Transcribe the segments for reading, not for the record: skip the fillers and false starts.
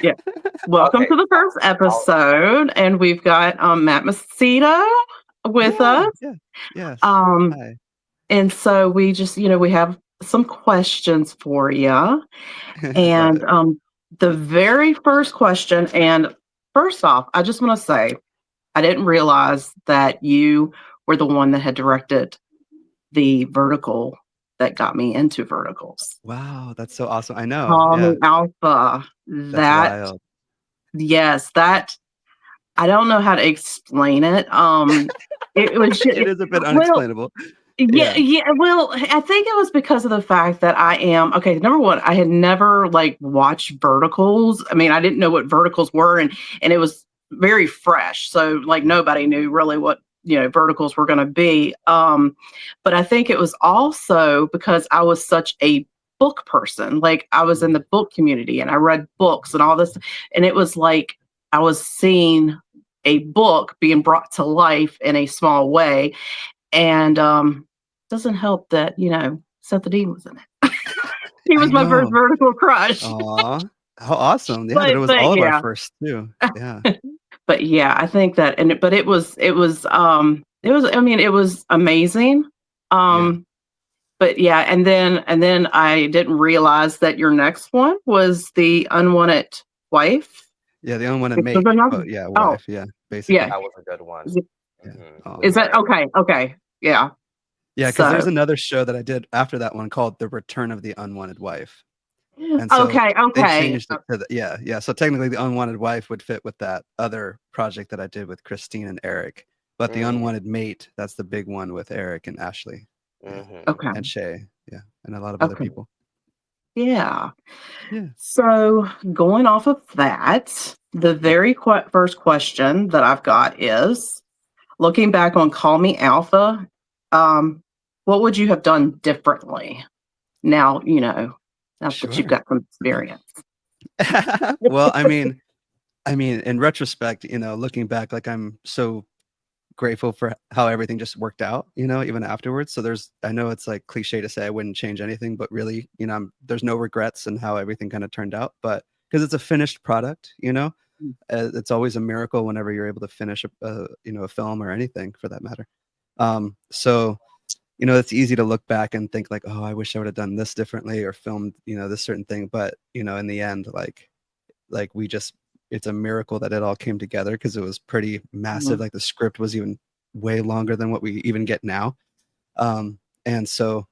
Yeah. Welcome Okay, to the first I'll episode, and we've got Matt Macedo with Yeah, us. yeah, yes. Um, Hi. and so we just, we have some questions for you. Love And it. the very first question, and first off, I just want to say, I didn't realize that you were the one that had directed the vertical that got me into verticals. Wow, that's so awesome. I know. Call Yeah, Me Alpha. that's That, wild. yes, that I don't know how to explain it. It was It is a bit well, unexplainable. yeah, Yeah. yeah. Well, I think it was because of the fact that I am okay. Number one, I had never like watched verticals. I mean, I didn't know what verticals were, and it was very fresh. So like nobody knew really what verticals were going to be. But I think it was also because I was such a book person. Like I was in the book community and I read books and all this, and it was like I was seeing a book being brought to life in a small way. And doesn't help that, Seth Edeen was in it. He I was my first know. vertical crush. Aw, how awesome. Yeah, that it but was but all of our yeah. first too. Yeah. But yeah, I think that but it was amazing. Yeah. Um but yeah, and then I didn't realize that your next one was the unwanted wife. Yeah, the unwanted Which was mate. another. But yeah, Oh, wife. Yeah, yeah. basically. that was a good one. Is, it, Yeah. With is Oh. that Eric. okay? Okay. Yeah. Yeah, because So there's another show that I did after that one called The Return of the Unwanted Wife. And so okay, they okay. changed it to the yeah, yeah. So technically the unwanted wife would fit with that other project that I did with Christine and Eric. But the Mm, unwanted mate, that's the big one with Eric and Ashley. Yeah. mm-hmm. Okay. And Shay. Yeah. And a lot of other Okay. people. Yeah. Yeah. So going off of that, the very first question that I've got is looking back on Call Me Alpha, um, what would you have done differently now, now that you've Sure. got some experience? Well, I mean, in retrospect, looking back, like I'm so grateful for how everything just worked out, even afterwards. So I know it's like cliche to say I wouldn't change anything, but really, there's no regrets in how everything kind of turned out. But because it's a finished product, it's always a miracle whenever you're able to finish a film or anything for that matter. So it's easy to look back and think like, oh, I wish I would have done this differently or filmed, this certain thing. But in the end, like we just it's a miracle that it all came together because it was pretty massive. Mhm. Like the script was even way longer than what we even get now. And so,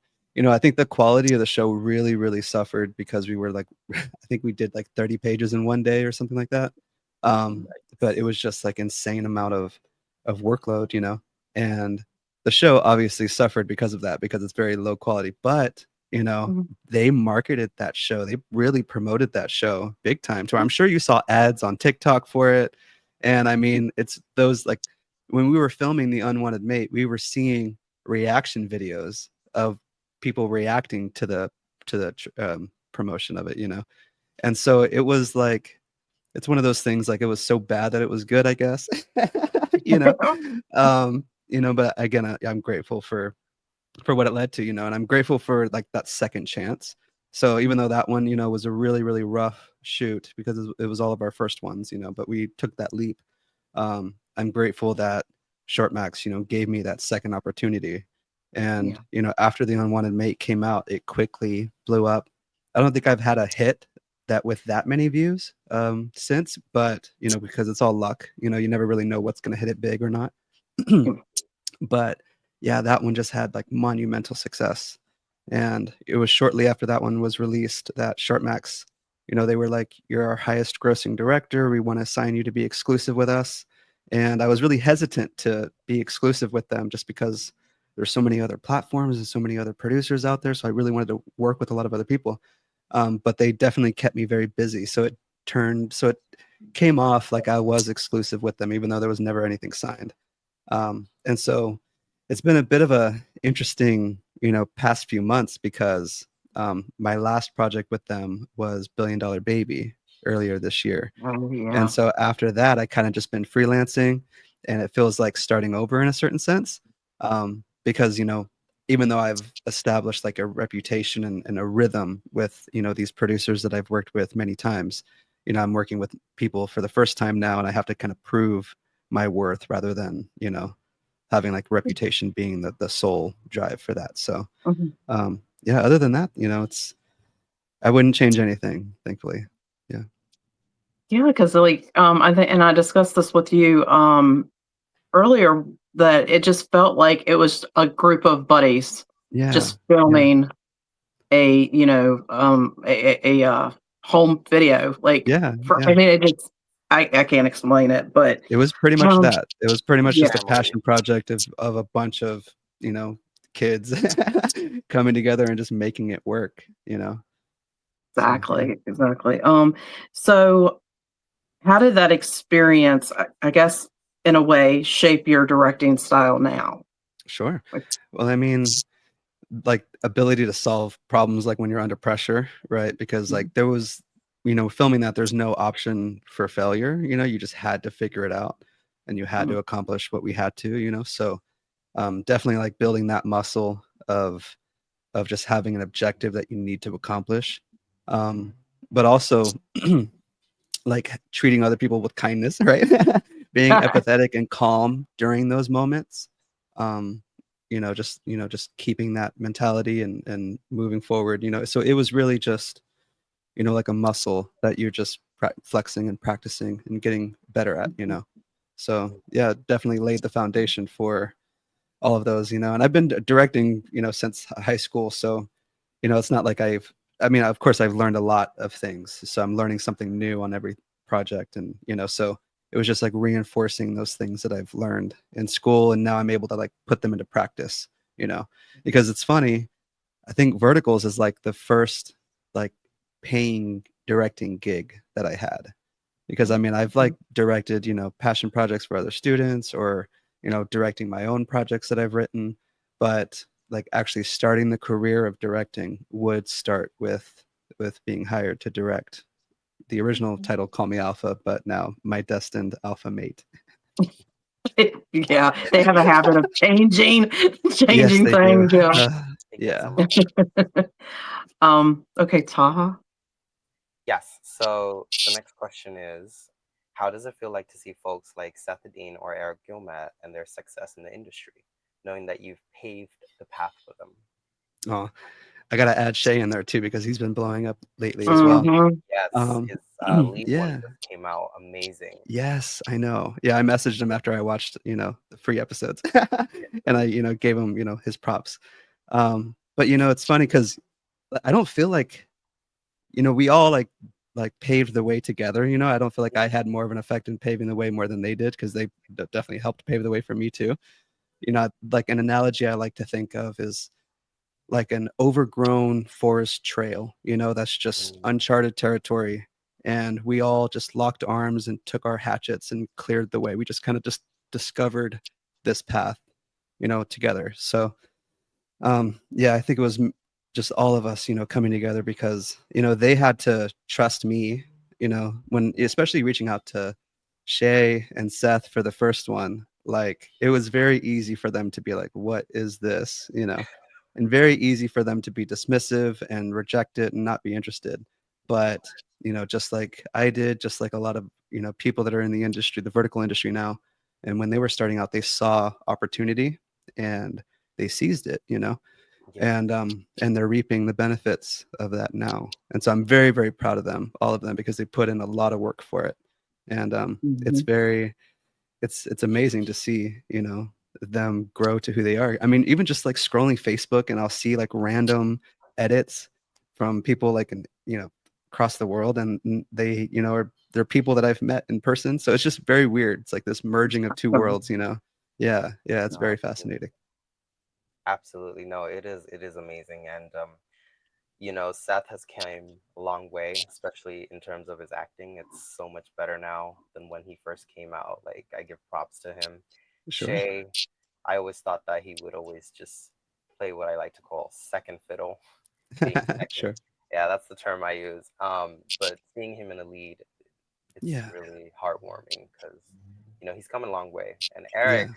I think the quality of the show really, really suffered because we were like, I think we did like 30 pages in one day or something like that. But it was just like insane amount of workload, and the show obviously suffered because of that, because it's very low quality. But Mhm. they marketed that show. They really promoted that show big time. So I'm sure you saw ads on TikTok for it. And I mean, it's those like when we were filming The Unwanted Mate, we were seeing reaction videos of people reacting to the promotion of it. And so it was like it's one of those things like it was so bad that it was good, I guess. you know. But again, I'm grateful for what it led to, and I'm grateful for like that second chance. So even though that one, was a really, really rough shoot because it was all of our first ones, but we took that leap. I'm grateful that Short Max, gave me that second opportunity. And, Yeah. After The Unwanted Mate came out, it quickly blew up. I don't think I've had a hit that with that many views since, but, because it's all luck, you never really know what's going to hit it big or not. But yeah, that one just had like monumental success. And it was shortly after that one was released that Short Max, they were like, you're our highest grossing director. We want to sign you to be exclusive with us. And I was really hesitant to be exclusive with them just because there's so many other platforms and so many other producers out there. So I really wanted to work with a lot of other people. But they definitely kept me very busy. So it came off like I was exclusive with them, even though there was never anything signed. And so it's been a bit of a interesting, past few months because my last project with them was Billion Dollar Baby earlier this year. Oh, And yeah. so after that, I kind of just been freelancing, and it feels like starting over in a certain sense. Because, even though I've established like a reputation and a rhythm with, these producers that I've worked with many times, I'm working with people for the first time now, and I have to kind of prove my worth rather than, having like reputation being the sole drive for that. So, yeah, other than that, I wouldn't change anything, thankfully. Yeah. Yeah, because like I think, and I discussed this with you earlier, that it just felt like it was a group of buddies Yeah. just filming a home video. Like Yeah. for, Yeah. I mean, it just I can't explain it, but It was pretty much um that. It was pretty much yeah, just a passion project of a bunch of, kids coming together and just making it work. So, yeah, exactly. So how did that experience, I guess, in a way, shape your directing style now? sure. Like, Well, I mean, like ability to solve problems like when you're under pressure, right? Because like there was, filming that there's no option for failure, you just had to figure it out and you had to accomplish what we had to. So definitely like building that muscle of just having an objective that you need to accomplish. But also like treating other people with kindness, right? Being empathetic and calm during those moments. Um, just keeping that mentality and moving forward. So it was really just, like a muscle that you're just flexing and practicing. And getting better at. So yeah, definitely laid the foundation for all of those. And I've been directing, since high school. So, it's not like I mean, of course I've learned a lot of things. So I'm learning something new on every project. And, so it was just like reinforcing those things that I've learned in school. And now I'm able to like put them into practice, because it's funny. I think Verticals is like the first like paying directing gig that I had, because I mean, I've like directed, passion projects for other students, or, directing my own projects that I've written, but like actually starting the career of directing would start with being hired to direct the original title, Call Me Alpha, but now My Destined Alpha Mate. yeah, they have a habit of changing Yes, changing they do. things. Yeah. It gets Yeah. a little. Okay, Taha. Yes. So the next question is, how does it feel like to see folks like Seth Edeen or Eric Guilmette and their success in the industry, knowing that you've paved the path for them? Oh, I gotta add Shay in there too, because he's been blowing up lately as well. Mhm. Yes, his lead one Yeah. just came out amazing. Yes, I know. Yeah, I messaged him after I watched, the free episodes, and I, gave him, his props. But it's funny because I don't feel like, we all like paved the way together. I don't feel like I had more of an effect in paving the way more than they did, because they definitely helped pave the way for me too. Like an analogy I like to think of is like an overgrown forest trail, that's just Mm, uncharted territory. And we all just locked arms and took our hatchets and cleared the way. We just kind of just discovered this path, together. So, yeah, I think it was just all of us, coming together, because, they had to trust me, when, especially reaching out to Shay and Seth for the first one. Like, it was very easy for them to be like, what is this? And very easy for them to be dismissive and reject it and not be interested. But, just like I did, just like a lot of, people that are in the industry, the vertical industry now. And when they were starting out, they saw opportunity and they seized it. yeah. And they're reaping the benefits of that now. And so I'm very, very proud of them, all of them, because they put in a lot of work for it. And it's Mhm. very, it's amazing to see, them grow to who they are. I mean, even just like scrolling Facebook, and I'll see like random edits from people like across the world, and they, they're people that I've met in person. So it's just very weird. It's like this merging of two worlds. Yeah, yeah, it's No, very absolutely. fascinating. Absolutely. No, it is amazing. And Seth has came a long way, especially in terms of his acting. It's so much better now than when he first came out. Like, I give props to him. Sure. Shay, I always thought that he would always just play what I like to call second fiddle, being second. Sure. Yeah, that's the term I use. But seeing him in the lead, it's Yeah. really heartwarming because he's come a long way. And Yeah. Eric,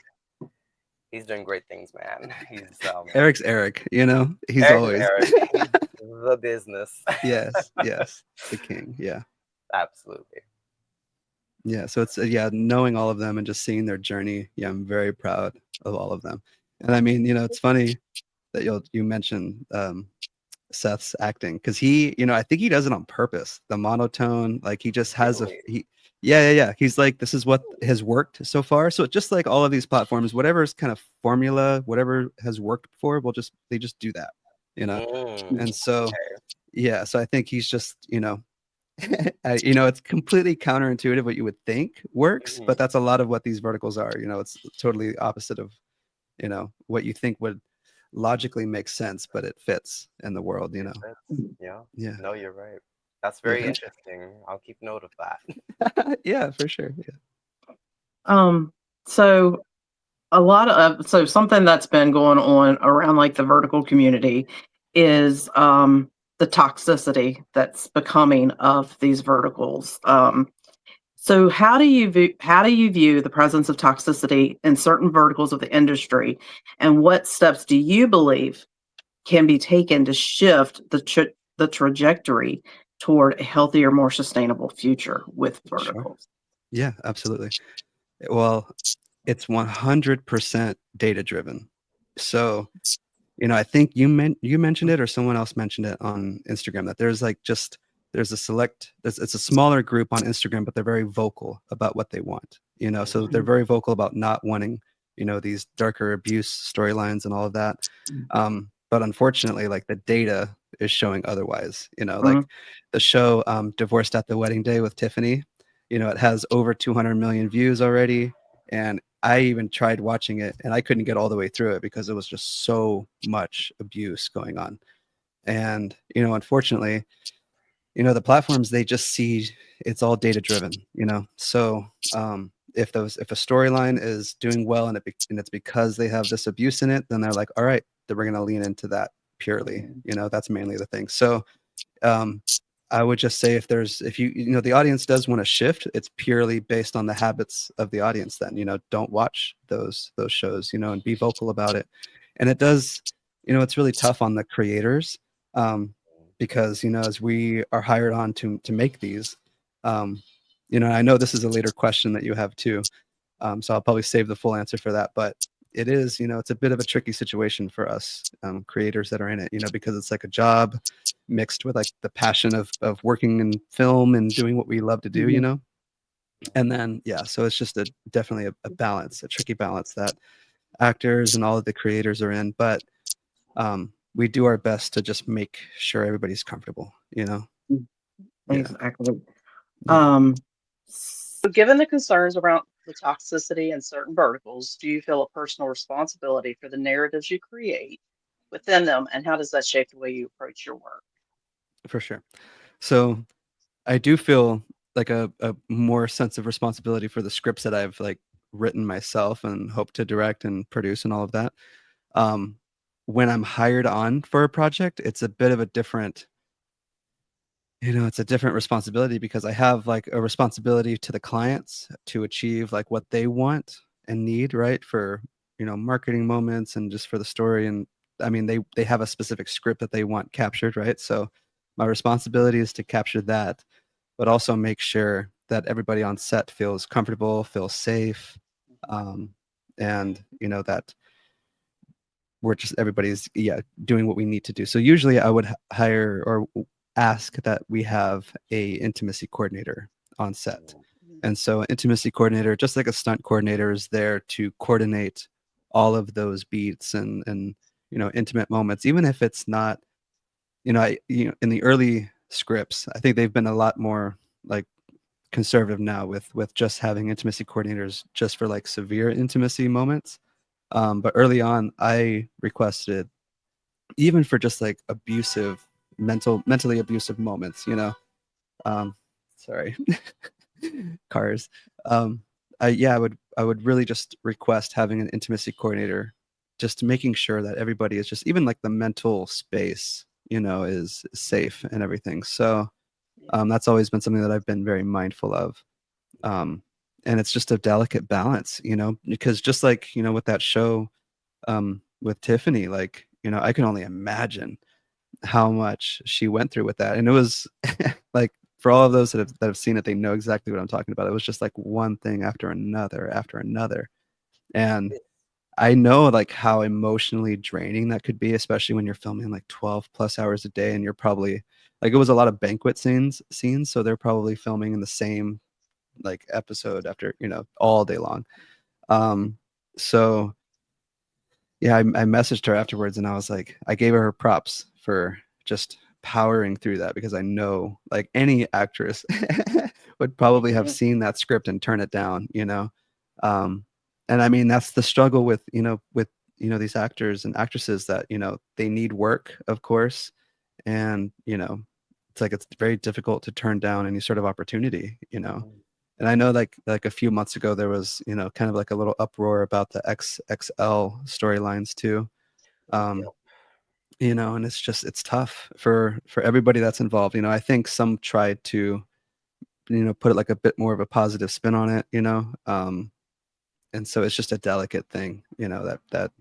he's doing great things, man. He's Eric's Eric, he's Eric is always Eric. He's the business. yes, yes, the king. Yeah. Absolutely. Yeah, so it's yeah, knowing all of them and just seeing their journey. Yeah, I'm very proud of all of them. And I mean, it's funny that you mentioned Seth's acting, because he, I think he does it on purpose. The monotone, like he just has Really. yeah. He's like, this is what has worked so far. So just like all of these platforms, whatever's kind of formula, whatever has worked before, they just do that, And so Okay. yeah, so I think he's just, it's completely counterintuitive what you would think works, but that's a lot of what these verticals are. It's totally opposite of, what you think would logically make sense, but it fits in the world, Yeah. Yeah. No, you're right. That's Yeah. very interesting. I'll keep note of that. Yeah, for sure. Yeah. So something that's been going on around like the vertical community is the toxicity that's becoming of these verticals. So how do you view the presence of toxicity in certain verticals of the industry, and what steps do you believe can be taken to shift the trajectory toward a healthier, more sustainable future with Sure. verticals? Yeah, absolutely. Well, it's 100% data driven. So, I think you mentioned it, or someone else mentioned it on Instagram, that it's a smaller group on Instagram, but they're very vocal about what they want. So they're very vocal about not wanting, these darker abuse storylines and all of that. But unfortunately, like, the data is showing otherwise. Like the show Divorced at the Wedding Day with Tiffany, it has over 200 million views already. And I even tried watching it and I couldn't get all the way through it because it was just so much abuse going on. And, unfortunately, the platforms, they just see it's all data driven, So if a storyline is doing well and it's because they have this abuse in it, then they're like, all right, then we're going to lean into that purely, that's mainly the thing. So I would just say, if the audience does want to shift, it's purely based on the habits of the audience. Then, don't watch those shows, and be vocal about it. And it does, it's really tough on the creators, because, as we are hired on to make these, I know this is a later question that you have too. So I'll probably save the full answer for that, but it is, it's a bit of a tricky situation for us creators that are in it, because it's like a job mixed with like the passion of working in film and doing what we love to do, And then, yeah, so it's just definitely a balance, a tricky balance that actors and all of the creators are in. But we do our best to just make sure everybody's comfortable, Yeah. Exactly. Yeah. So given the concerns around the toxicity in certain verticals, do you feel a personal responsibility for the narratives you create within them, and how does that shape the way you approach your work? For sure. So I do feel like a more sense of responsibility for the scripts that I've like written myself and hope to direct and produce and all of that. When I'm hired on for a project, it's a bit of a different, it's a different responsibility, because I have like a responsibility to the clients to achieve like what they want and need, right? For, marketing moments and just for the story. And I mean, they have a specific script that they want captured, right? So my responsibility is to capture that, but also make sure that everybody on set feels comfortable, feels safe, and that everybody's doing what we need to do. So usually I would hire or ask that we have a intimacy coordinator on set. And so an intimacy coordinator, just like a stunt coordinator, is there to coordinate all of those beats and intimate moments, even if it's not, in the early scripts, I think they've been a lot more like conservative now with just having intimacy coordinators just for like severe intimacy moments. But early on, I requested, even for just like mentally abusive moments, sorry, cars. I would really just request having an intimacy coordinator, just making sure that everybody is just, even like the mental space, is safe and everything. So that's always been something that I've been very mindful of. And it's just a delicate balance, because just like, with that show with Tiffany, like, I can only imagine how much she went through with that. And it was like for all of those that have seen it, they know exactly what I'm talking about. It was just like one thing after another after another. And I know like how emotionally draining that could be, especially when you're filming like 12 plus hours a day and you're probably like, it was a lot of banquet scenes. So they're probably filming in the same like episode after, all day long. So yeah, I messaged her afterwards and I was like, I gave her props for just powering through that, because I know like any actress would probably have seen that script and turn it down, and I mean, that's the struggle with these actors and actresses, that, they need work, of course. And, it's like, it's very difficult to turn down any sort of opportunity, And I know like a few months ago, there was, kind of like a little uproar about the XXL storylines too. And it's tough for everybody that's involved. I think some tried to, put it like a bit more of a positive spin on it, and so it's just a delicate thing, that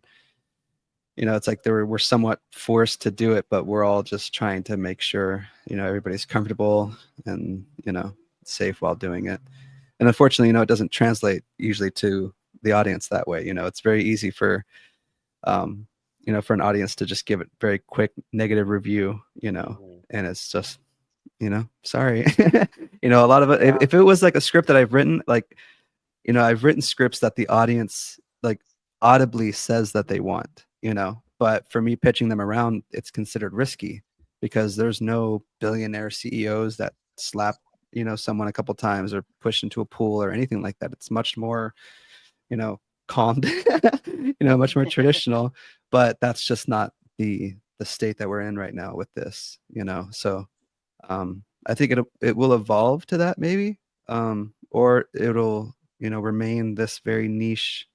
it's like we're somewhat forced to do it, but we're all just trying to make sure, everybody's comfortable and, safe while doing it. And unfortunately, it doesn't translate usually to the audience that way. It's very easy for, for an audience to just give it very quick negative review, and it's just, sorry, a lot of it, if it was like a script that I've written, like, I've written scripts that the audience like audibly says that they want, but for me pitching them around, it's considered risky, because there's no billionaire CEOs that slap, someone a couple times or push into a pool or anything like that. It's much more, calmed, much more traditional, but that's just not the state that we're in right now with this, so I think it will evolve to that maybe, or it'll, remain this very niche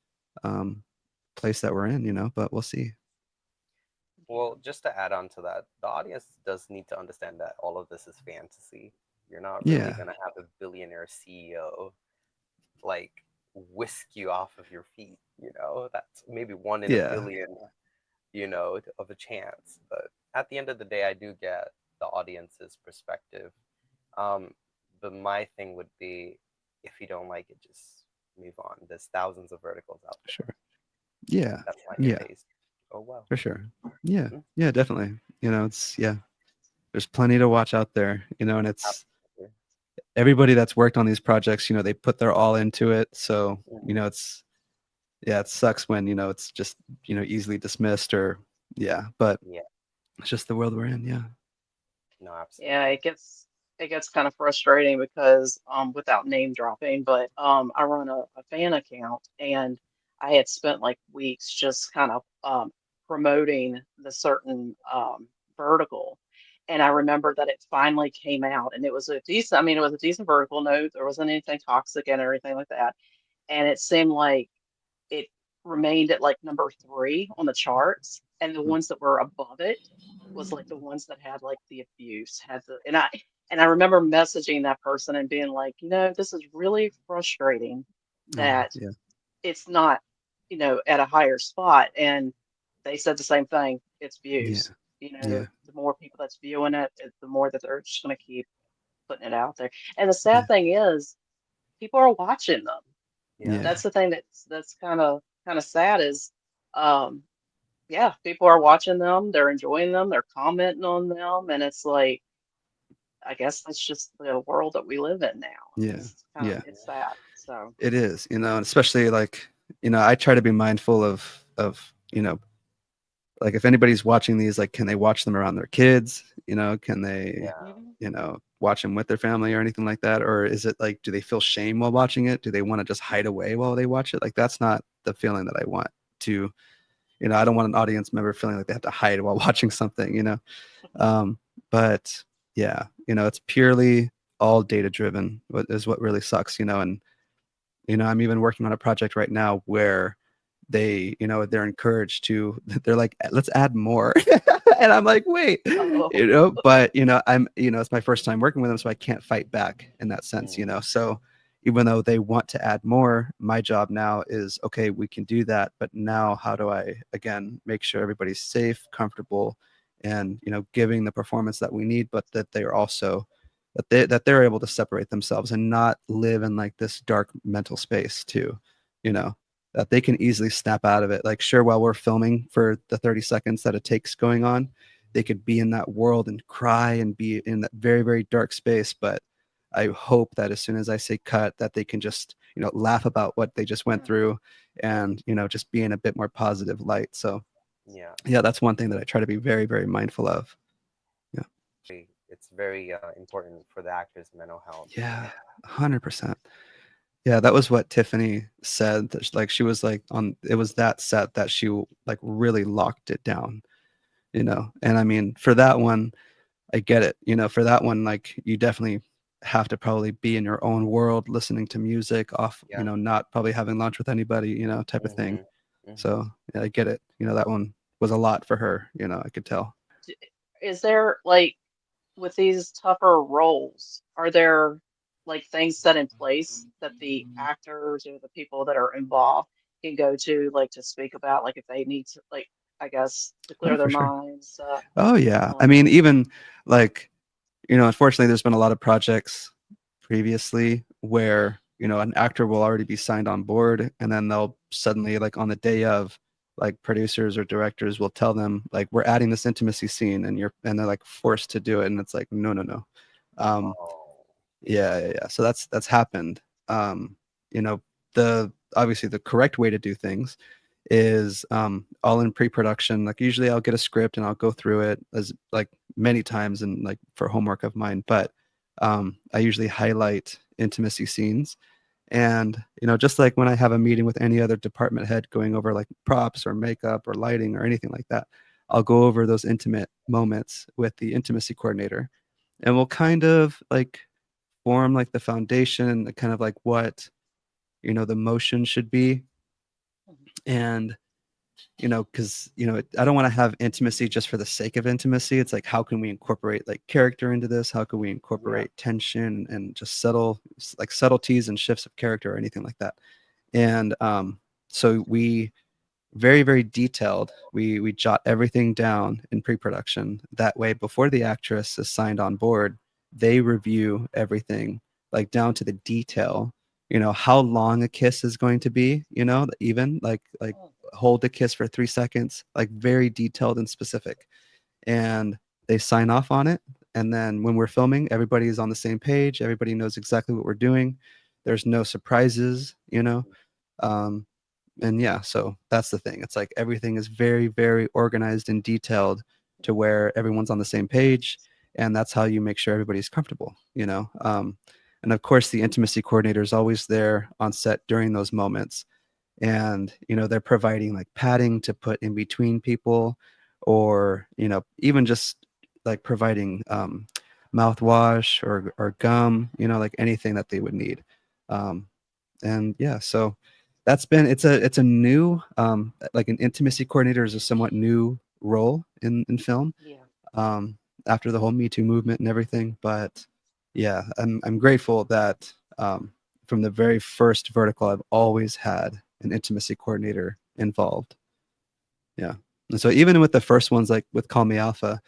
place that we're in, but we'll see. Well, just to add on to that, the audience does need to understand that all of this is fantasy. You're not really going to have a billionaire CEO like whisk you off of your feet. That's maybe one in a billion, of a chance. But at the end of the day, I do get the audience's perspective. But my thing would be, if you don't like it, just move on. There's thousands of verticals out there. Sure. Yeah. That's not your taste. Oh well. For sure. Yeah. Yeah, definitely. There's plenty to watch out there, and it's everybody that's worked on these projects, they put their all into it. So, it sucks when, it's just, easily dismissed but it's just the world we're in. Yeah. No, absolutely. Yeah, it gets kind of frustrating because without name dropping, but I run a fan account, and I had spent like weeks just kind of promoting the certain vertical. And I remember that it finally came out, and it was a decent, I mean, it was a decent vertical. No, there wasn't anything toxic in it or anything like that. And it seemed like it remained at like number 3 on the charts. And the ones that were above it was like the ones that had like the abuse, and I remember messaging that person and being like, this is really frustrating that it's not, at a higher spot. And they said the same thing. It's views. The more people that's viewing it, the more that they're just going to keep putting it out there. And the sad thing is, people are watching them. That's the thing that's kind of sad is, people are watching them, they're enjoying them, they're commenting on them, and it's like, I guess that's just the world that we live in now. It's sad. So it is, and especially like, I try to be mindful of like, if anybody's watching these, like, can they watch them around their kids? Can they, watch them with their family or anything like that? Or is it like, do they feel shame while watching it? Do they want to just hide away while they watch it? Like, that's not the feeling that I want to, I don't want an audience member feeling like they have to hide while watching something, but yeah, it's purely all data driven, is what really sucks, and, I'm even working on a project right now where they're encouraged to, they're like, let's add more. And I'm like, wait, but I'm, it's my first time working with them, so I can't fight back in that sense, so even though they want to add more, my job now is, okay, we can do that, but now how do I, again, make sure everybody's safe, comfortable, and, giving the performance that we need, but that they're also, that they're able to separate themselves and not live in like this dark mental space too, you know, that they can easily snap out of it. Like, sure, while we're filming for the 30 seconds that it takes going on, they could be in that world and cry and be in that very, very dark space. But I hope that as soon as I say cut, that they can just, you know, laugh about what they just went through and, you know, just be in a bit more positive light. So Yeah, yeah, that's one thing that I try to be very, very mindful of. Yeah. it's very important for the actor's mental health. Yeah, 100%. Yeah, that was what Tiffany said. That like she was like on it was that set that she like really locked it down, you know. And I mean, for that one, I get it. You know, for that one, like you definitely have to probably be in your own world, listening to music off, you Yeah. know, not probably having lunch with anybody, you know, type of thing. So yeah, I get it. You know, that one was a lot for her, you know, I could tell. Is there like with these tougher roles, are there like things set in place that the actors or the people that are involved can go to like to speak about, like if they need to, like I guess to Oh, clear their for sure. minds? Oh yeah. I Um, mean, even like, you know, unfortunately there's been a lot of projects previously where, you know, an actor will already be signed on board and then they'll suddenly like on the day of, like producers or directors will tell them like we're adding this intimacy scene and they're like forced to do it, and it's like no, no, no. um Oh, yeah. So that's happened. You know, the obviously the correct way to do things is all in pre-production. Like usually I'll get a script and I'll go through it as like many times and like for homework of mine, but I usually highlight intimacy scenes. And you know, just like when I have a meeting with any other department head going over like props or makeup or lighting or anything like that, I'll go over those intimate moments with the intimacy coordinator, and we'll kind of like form like the foundation, the kind of like what, you know, the motion should be. And you know, because you know, I don't want to have intimacy just for the sake of intimacy. It's like, how can we incorporate like character into this? How can we yeah. incorporate tension and just like subtleties and shifts of character or anything like that? And so we very, very detailed. We jot everything down in pre-production. That way, before the actress is signed on board, they review everything like down to the detail. You know how long a kiss is going to be. You know, even like hold the kiss for 3 seconds, like very detailed and specific. And they sign off on it. And then when we're filming, everybody is on the same page. Everybody knows exactly what we're doing. There's no surprises. You know. Um, and yeah, so that's the thing. It's like everything is very, very organized and detailed to where everyone's on the same page, and that's how you make sure everybody's comfortable, you know. And of course the intimacy coordinator is always there on set during those moments, and you know, they're providing like padding to put in between people, or you know, even just like providing mouthwash or gum, you know, like anything that they would need. um, and yeah, so that's been it's a new like an intimacy coordinator is a somewhat new role in film, yeah. um after the whole Me Too movement and everything. But yeah, I'm grateful that from the very first vertical I've always had an intimacy coordinator involved. Yeah. And so even with the first ones, like with Call Me Alpha,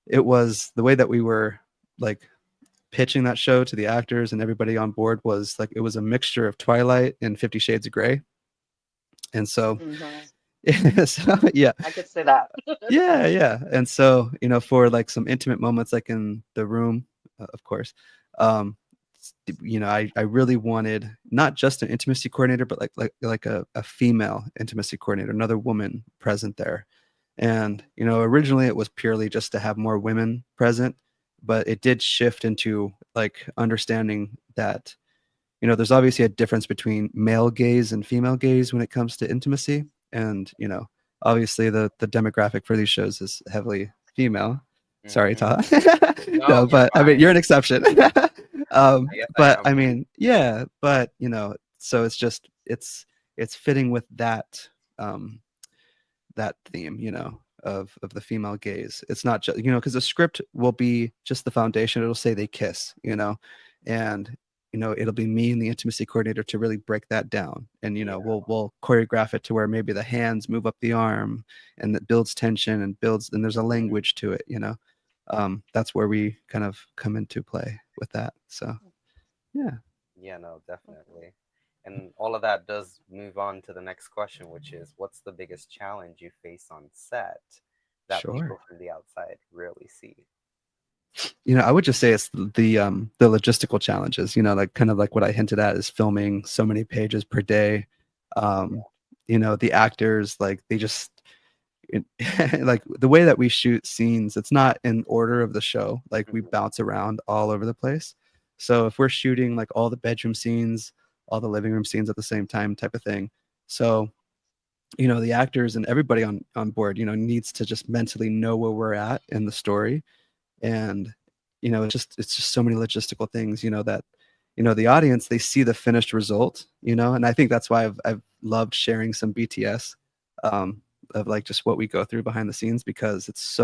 it was the way that we were like pitching that show to the actors and everybody on board was like it was a mixture of Twilight and 50 Shades of Grey. And so, Hmm. so yeah, I could say that. yeah. And so, you know, for like some intimate moments, like in the room, of course, um, you know, I really wanted not just an intimacy coordinator, but like a female intimacy coordinator, another woman present there. And, you know, originally it was purely just to have more women present, but it did shift into like understanding that, you know, there's obviously a difference between male gaze and female gaze when it comes to intimacy. And, you know, obviously the demographic for these shows is heavily female. Sorry, Mm-hmm. Todd. No, No, you're but I mean, fine. you're an exception. Yes, I But am. I mean, yeah, but you know, so it's just it's fitting with that that theme, you know, of the female gaze. It's not just, you know, because the script will be just the foundation. It'll say they kiss, you know, and you know, it'll be me and the intimacy coordinator to really break that down. And you know, Yeah. we'll choreograph it to where maybe the hands move up the arm, and that builds tension and builds, and there's a Mhm. language to it, you know. that's where we kind of come into play with that. So yeah. Yeah, no, definitely. And all of that does move on to the next question, which is what's the biggest challenge you face on set that people Sure. from the outside rarely see? I would just say it's the logistical challenges, like kind of like what I hinted at is filming so many pages per day. Um, the actors, like they just it, like the way that we shoot scenes, it's not in order of the show. Like we Mhm. bounce around all over the place. So if we're shooting like all the bedroom scenes, all the living room scenes at the same time type of thing. So, the actors and everybody on board, needs to just mentally know where we're at in the story. And it's just so many logistical things, that the audience, they see the finished result, and I think that's why I've loved sharing some BTS, of like just what we go through behind the scenes, because it's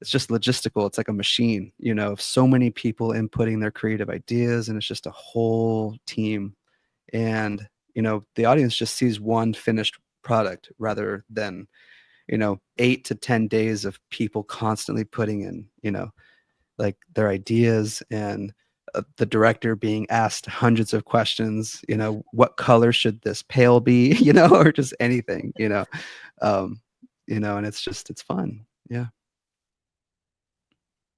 just logistical. It's like a machine, of so many people inputting their creative ideas, and it's just a whole team. And the audience just sees one finished product rather than 8 to 10 days of people constantly putting in like their ideas, and the director being asked hundreds of questions, what color should this pail be, or just anything, um, and it's fun. Yeah.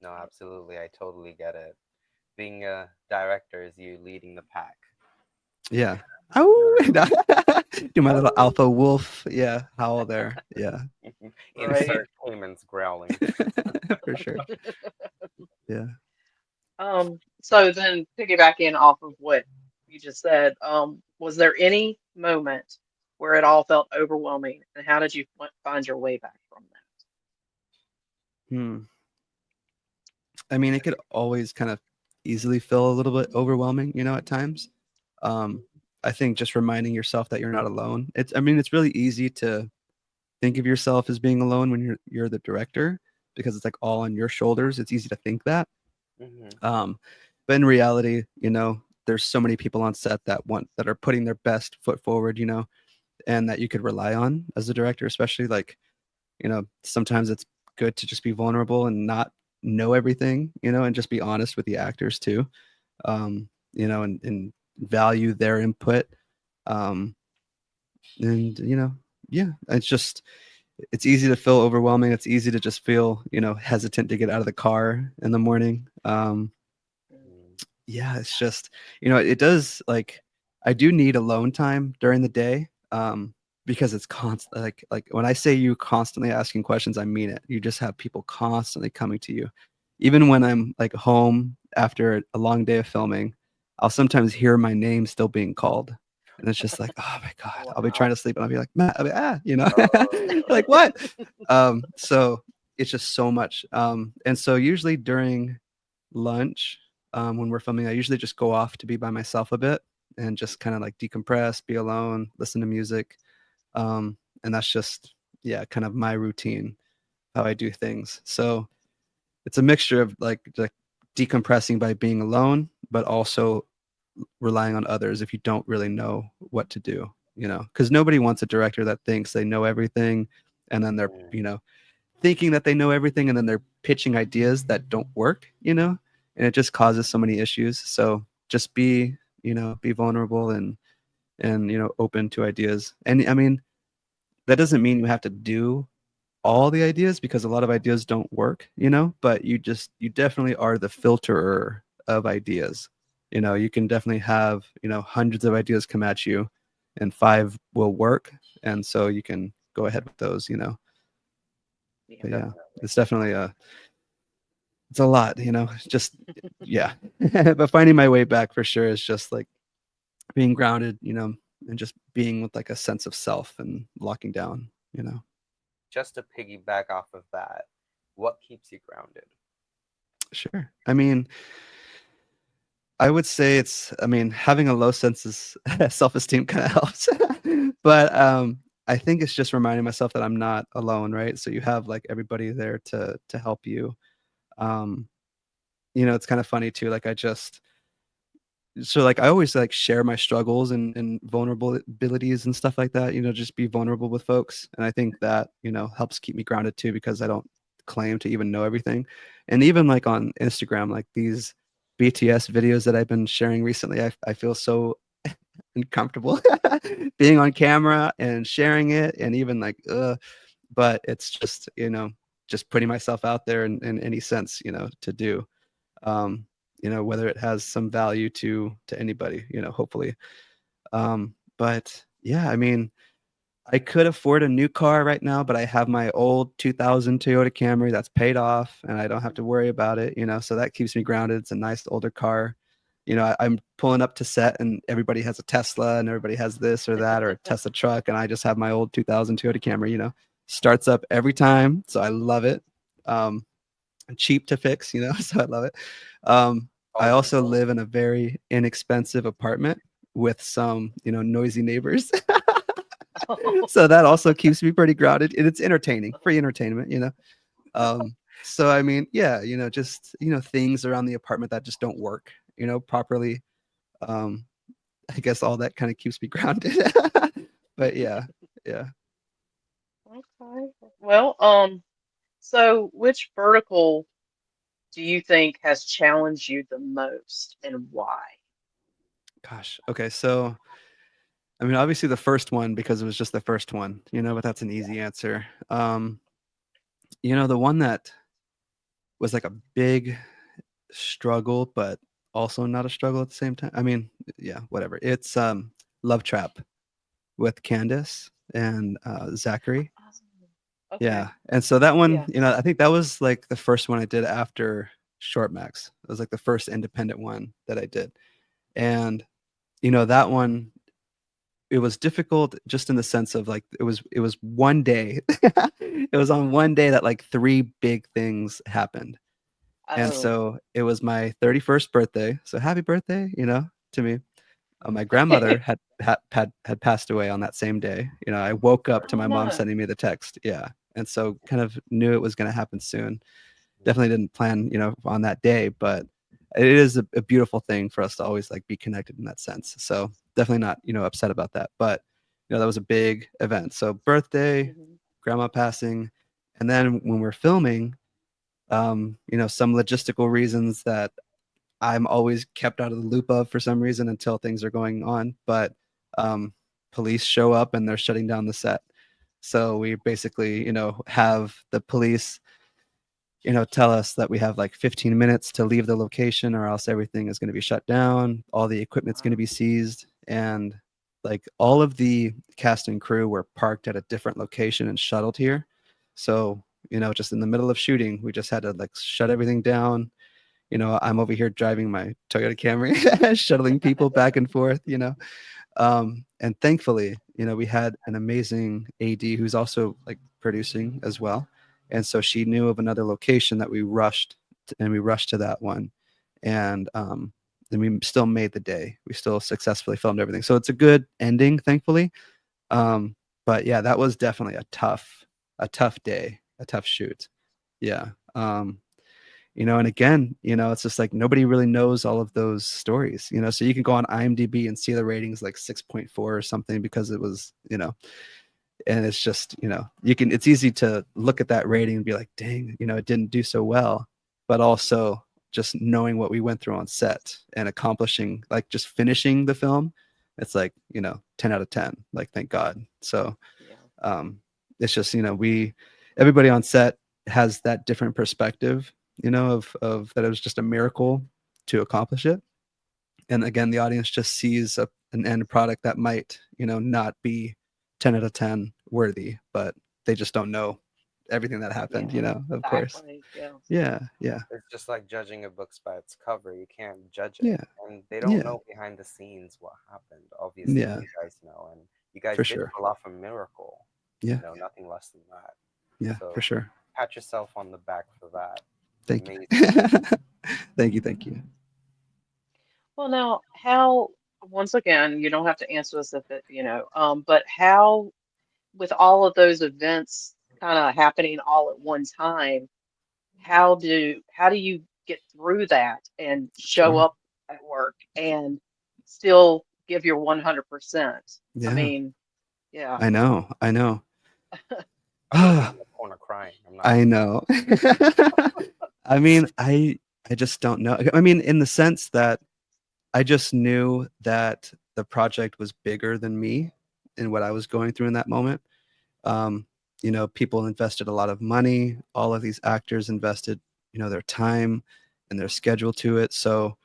No, absolutely. I totally get it. Being a director is you leading the pack. Yeah. Oh, Literally. do my little alpha wolf. Yeah. Howl there. Yeah. Right. Insert Cayman's growling. For sure. Yeah. So then piggybacking off of what you just said, was there any moment where it all felt overwhelming, and how did you find your way back from Hmm. I mean, it could always kind of easily feel a little bit overwhelming, at times. Um, I think just reminding yourself that you're not alone. It's really easy to think of yourself as being alone when you're the director, because it's like all on your shoulders. It's easy to think that. Hmm. Um, but in reality, there's so many people on set that are putting their best foot forward, and that you could rely on as a director, especially like, sometimes it's good to just be vulnerable and not know everything, and just be honest with the actors too, and value their input. Um, and, yeah, it's easy to feel overwhelming. It's easy to just feel, hesitant to get out of the car in the morning. Yeah, it's just, it does, like, I do need alone time during the day, because it's constant. Like when I say you constantly asking questions, I mean it. You just have people constantly coming to you. Even when I'm like home after a long day of filming, I'll sometimes hear my name still being called. And it's just like, oh my God, I'll be trying that? to sleep and I'll be like, Matt, I'll be, Oh, You're like, what? So it's just so much. And so usually during lunch, when we're filming, I usually just go off to be by myself a bit and just kind of like decompress, be alone, listen to music. And that's just, yeah, kind of my routine, how I do things. So it's a mixture of like decompressing by being alone, but also relying on others if you don't really know what to do, because nobody wants a director that thinks they know everything, and then they're, mm, thinking that they know everything, and then they're pitching ideas that don't work, and it just causes so many issues. So just be vulnerable, and open to ideas. And I mean, that doesn't mean you have to do all the ideas, because a lot of ideas don't work, but you definitely are the filterer of ideas. You can definitely have, hundreds of ideas come at you, and five will work. And so you can go ahead with those. Yeah. But yeah, definitely. it's definitely it's a lot, just, yeah. But finding my way back for sure is just like being grounded, and just being with like a sense of self and locking down. Just to piggyback off of that, what keeps you grounded? Sure. I mean, I would say having a low sense of self-esteem kind of helps. But I think it's just reminding myself that I'm not alone, right? So you have like everybody there to help you. Um, it's kind of funny too. Like I always like share my struggles and vulnerabilities and stuff like that, just be vulnerable with folks. And I think that, helps keep me grounded too, because I don't claim to even know everything. And even like on Instagram, like these BTS videos that I've been sharing recently, I feel so uncomfortable being on camera and sharing it, and even like but it's just, just putting myself out there in any sense, to do, whether it has some value to anybody, hopefully. But yeah, I mean, I could afford a new car right now, but I have my old 2000 Toyota Camry that's paid off and I don't have to worry about it, so that keeps me grounded. It's a nice older car. I'm pulling up to set and everybody has a Tesla and everybody has this or that or a Tesla truck. And I just have my old 2000 Toyota Camry, starts up every time. So I love it. Cheap to fix, so I love it. I also live in a very inexpensive apartment with some, noisy neighbors. So that also keeps me pretty grounded, and it's entertaining, free entertainment. So I mean, yeah, just things around the apartment that just don't work, properly. I guess all that kind of keeps me grounded. But yeah. Okay. Well, so which vertical do you think has challenged you the most and why? Gosh. Okay. So I mean, obviously the first one, because it was just the first one, but that's an easy answer. The one that was like a big struggle, but also not a struggle at the same time. I mean, yeah, whatever. It's Love Trap with Candace and Zachary. Okay. Yeah. And so that one, Yeah. I think that was like the first one I did after Short Max. It was like the first independent one that I did. And that one, it was difficult just in the sense of like it was one day. It was on one day that like three big things happened. And Oh. so it was my 31st birthday. So happy birthday, to me. My grandmother had passed away on that same day. I woke up to Oh my mom no. sending me the text. Yeah. And so kind of knew it was going to happen soon. Definitely didn't plan, on that day, but it is a beautiful thing for us to always like be connected in that sense. So definitely not, upset about that. But, that was a big event. So birthday, Mhm. grandma passing. And then when we're filming, some logistical reasons that I'm always kept out of the loop of for some reason until things are going on. But police show up and they're shutting down the set. So we basically, have the police, tell us that we have like 15 minutes to leave the location or else everything is going to be shut down. All the equipment's going to be seized. And like all of the cast and crew were parked at a different location and shuttled here. So, just in the middle of shooting, we just had to like shut everything down. I'm over here driving my Toyota Camry, shuttling people back and forth, and thankfully, we had an amazing AD who's also like producing as well. And so she knew of another location that we rushed to that one. And then we still made the day. We still successfully filmed everything. So it's a good ending, thankfully. But yeah, that was definitely a tough day, a tough shoot. Yeah. And again, it's just like nobody really knows all of those stories, so you can go on IMDb and see the ratings like 6.4 or something because it was, and it's just, it's easy to look at that rating and be like, dang, it didn't do so well. But also just knowing what we went through on set and accomplishing, like just finishing the film, it's like, 10 out of 10, like, thank God. So Yeah. it's just, everybody on set has that different perspective, of that it was just a miracle to accomplish it. And again, the audience just sees an end product that might, not be 10 out of 10 worthy, but they just don't know everything that happened, Yeah. of course. Exactly. Yeah. Yeah. It's just like judging a book by its cover. You can't judge it. Yeah. And they don't Yeah. know behind the scenes what happened. Obviously, Yeah. you guys know. And you guys For did sure. pull off a miracle. Yeah. Nothing less than that. Yeah, So for sure. pat yourself on the back for that. Thank you. Amazing. Thank you. Well, now, how, once again, you don't have to answer this if it, but how, with all of those events kind of happening all at one time, how do you get through that and show Sure. up at work and still give your 100%? I Yeah. mean, yeah. I know. I would have been in the corner crying. I'm not I gonna. know. I mean, I just don't know. I mean, in the sense that I just knew that the project was bigger than me and what I was going through in that moment. Um, people invested a lot of money. All of these actors invested, their time and their schedule to it. So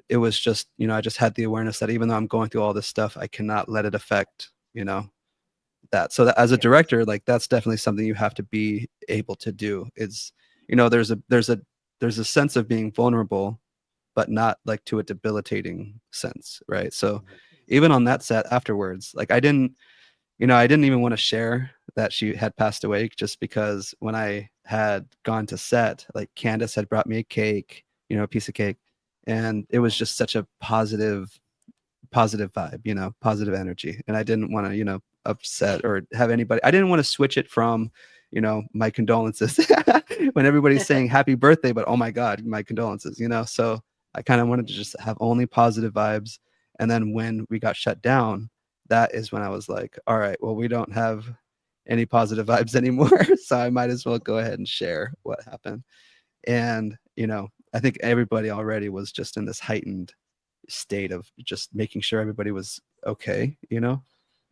it was just, I just had the awareness that even though I'm going through all this stuff, I cannot let it affect, that. So that as a Yeah. director, like that's definitely something you have to be able to do. It's, there's a sense of being vulnerable, but not like to a debilitating sense, right? So Mhm. even on that set afterwards, like I didn't even want to share that she had passed away just because when I had gone to set, like Candace had brought me a cake, a piece of cake, and it was just such a positive vibe, positive energy. And I didn't want to, upset or have anybody, I didn't want to switch it from, my condolences when everybody's saying happy birthday, but oh my God, my condolences, So I kind of wanted to just have only positive vibes. And then when we got shut down, that is when I was like, all right, well, we don't have any positive vibes anymore. So I might as well go ahead and share what happened. And, I think everybody already was just in this heightened state of just making sure everybody was okay,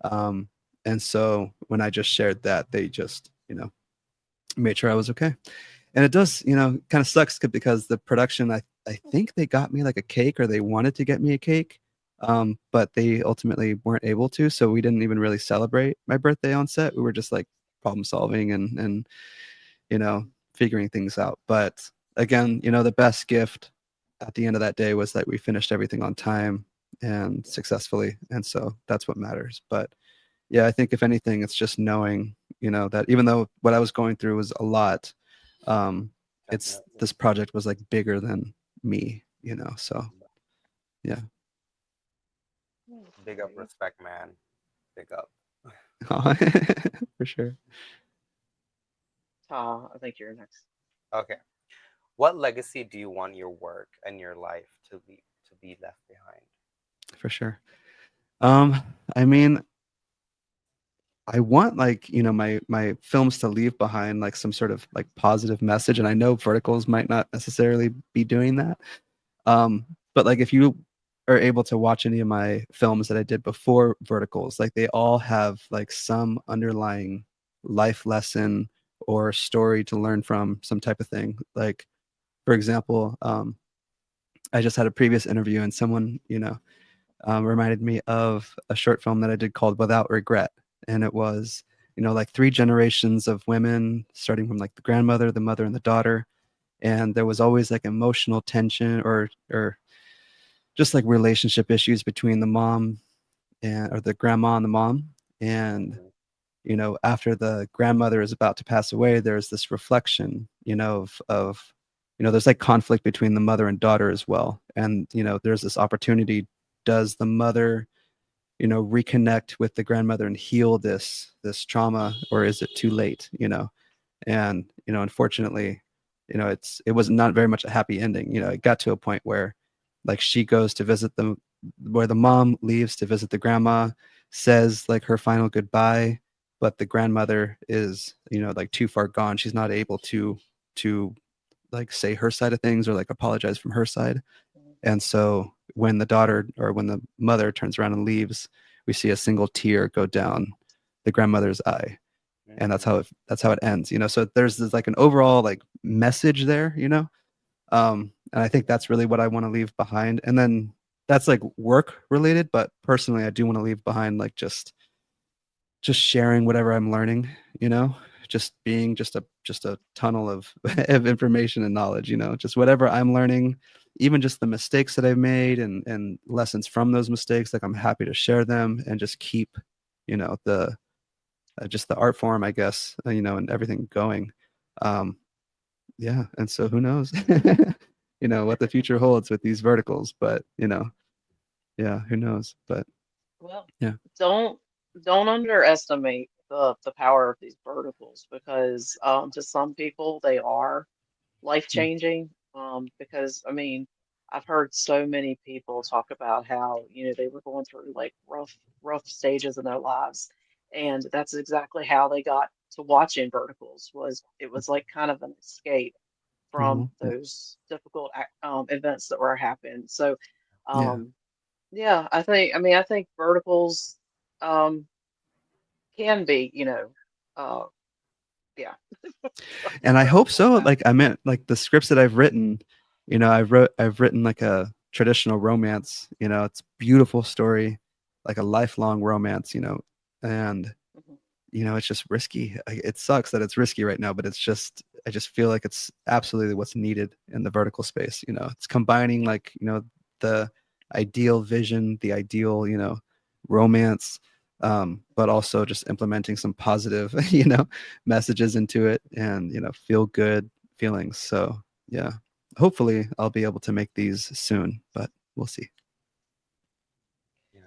Um, and so when I just shared that, they just, made sure I was okay. And it does, kind of sucks because the production, I think they got me like a cake or they wanted to get me a cake. But they ultimately weren't able to. So we didn't even really celebrate my birthday on set. We were just like problem solving and, you know, figuring things out. But again, the best gift at the end of that day was that we finished everything on time and successfully. And so that's what matters. But yeah, I think if anything, it's just knowing, that even though what I was going through was a lot, Definitely. this project was like bigger than me, so yeah. Big up, Okay. respect, man. Big up. For sure. I think you're next. Okay. What legacy do you want your work and your life to be left behind? For sure. Um, I mean, I want like, my films to leave behind like some sort of like positive message. And I know verticals might not necessarily be doing that. Um, but like if you are able to watch any of my films that I did before verticals, like they all have like some underlying life lesson or story to learn from, some type of thing. Like, for example, I just had a previous interview and someone, reminded me of a short film that I did called Without Regret. And it was, like three generations of women, starting from like the grandmother, the mother, and the daughter. And there was always like emotional tension or just like relationship issues between the mom or the grandma and the mom. And, Mhm. after the grandmother is about to pass away, there's this reflection, of there's like conflict between the mother and daughter as well. And, there's this opportunity. Does the mother, reconnect with the grandmother and heal this trauma, or is it too late? And, unfortunately, it was not very much a happy ending. It got to a point where like she goes to visit them, where the mom leaves to visit the grandma, says like her final goodbye, but the grandmother is, like too far gone. She's not able to like say her side of things or like apologize from her side. And so when the daughter or when the mother turns around and leaves, we see a single tear go down the grandmother's eye. And Mm. that's how it ends, So there's this like an overall like message there, and I think that's really what I want to leave behind. And then that's like work related, but personally I do want to leave behind like just sharing whatever I'm learning, just being just a tunnel of of information and knowledge, just whatever I'm learning, even just the mistakes that I've made and lessons from those mistakes. Like I'm happy to share them and just keep, the just the art form, I guess, and everything going. Um, yeah, and so who knows, what the future holds with these verticals, but yeah, who knows? But Well, yeah. don't don't underestimate the power of these verticals because to some people they are life Mm, changing. Because I mean, I've heard so many people talk about how, they were going through like rough stages in their lives, and that's exactly how they got to watching verticals. It was like kind of an escape from Mhm. those difficult events that were happening. So, Yeah. um, yeah, I think verticals um, can be, uh, yeah, And I where I'll hope go with so. that. Like I meant like the scripts that I've written, I've written like a traditional romance, it's beautiful story, like a lifelong romance, and Mhm. it's just risky. It sucks that it's risky right now, but I just feel like it's absolutely what's needed in the vertical space. It's combining like, the ideal vision, the ideal, romance, but also just implementing some positive, messages into it and, feel good feelings. So yeah, hopefully I'll be able to make these soon, but we'll see. Yeah.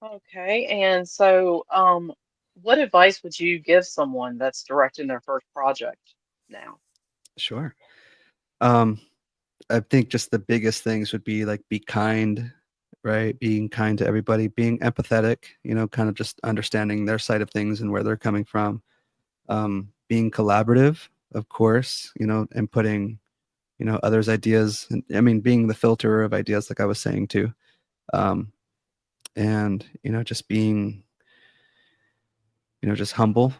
Okay, and so what advice would you give someone that's directing their first project now? Sure. Um, I think just the biggest things would be like be kind, right? Being kind to everybody, being empathetic, kind of just understanding their side of things and where they're coming from. Being collaborative, of course, and putting, others' ideas. And, I mean, being the filter of ideas, like I was saying too. Um, and, just being, just humble,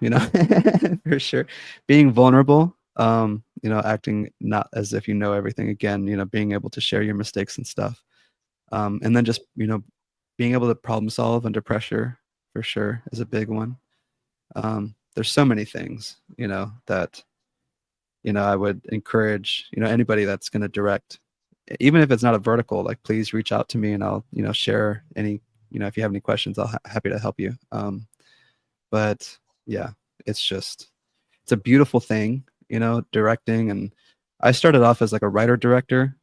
for sure. Being vulnerable, acting not as if you know everything again, being able to share your mistakes and stuff. And then just, being able to problem solve under pressure for sure is a big one. There's so many things, that, I would encourage, anybody that's going to direct, even if it's not a vertical, like please reach out to me and I'll, share any, if you have any questions, happy to help you. But yeah, it's a beautiful thing, directing. And I started off as like a writer director,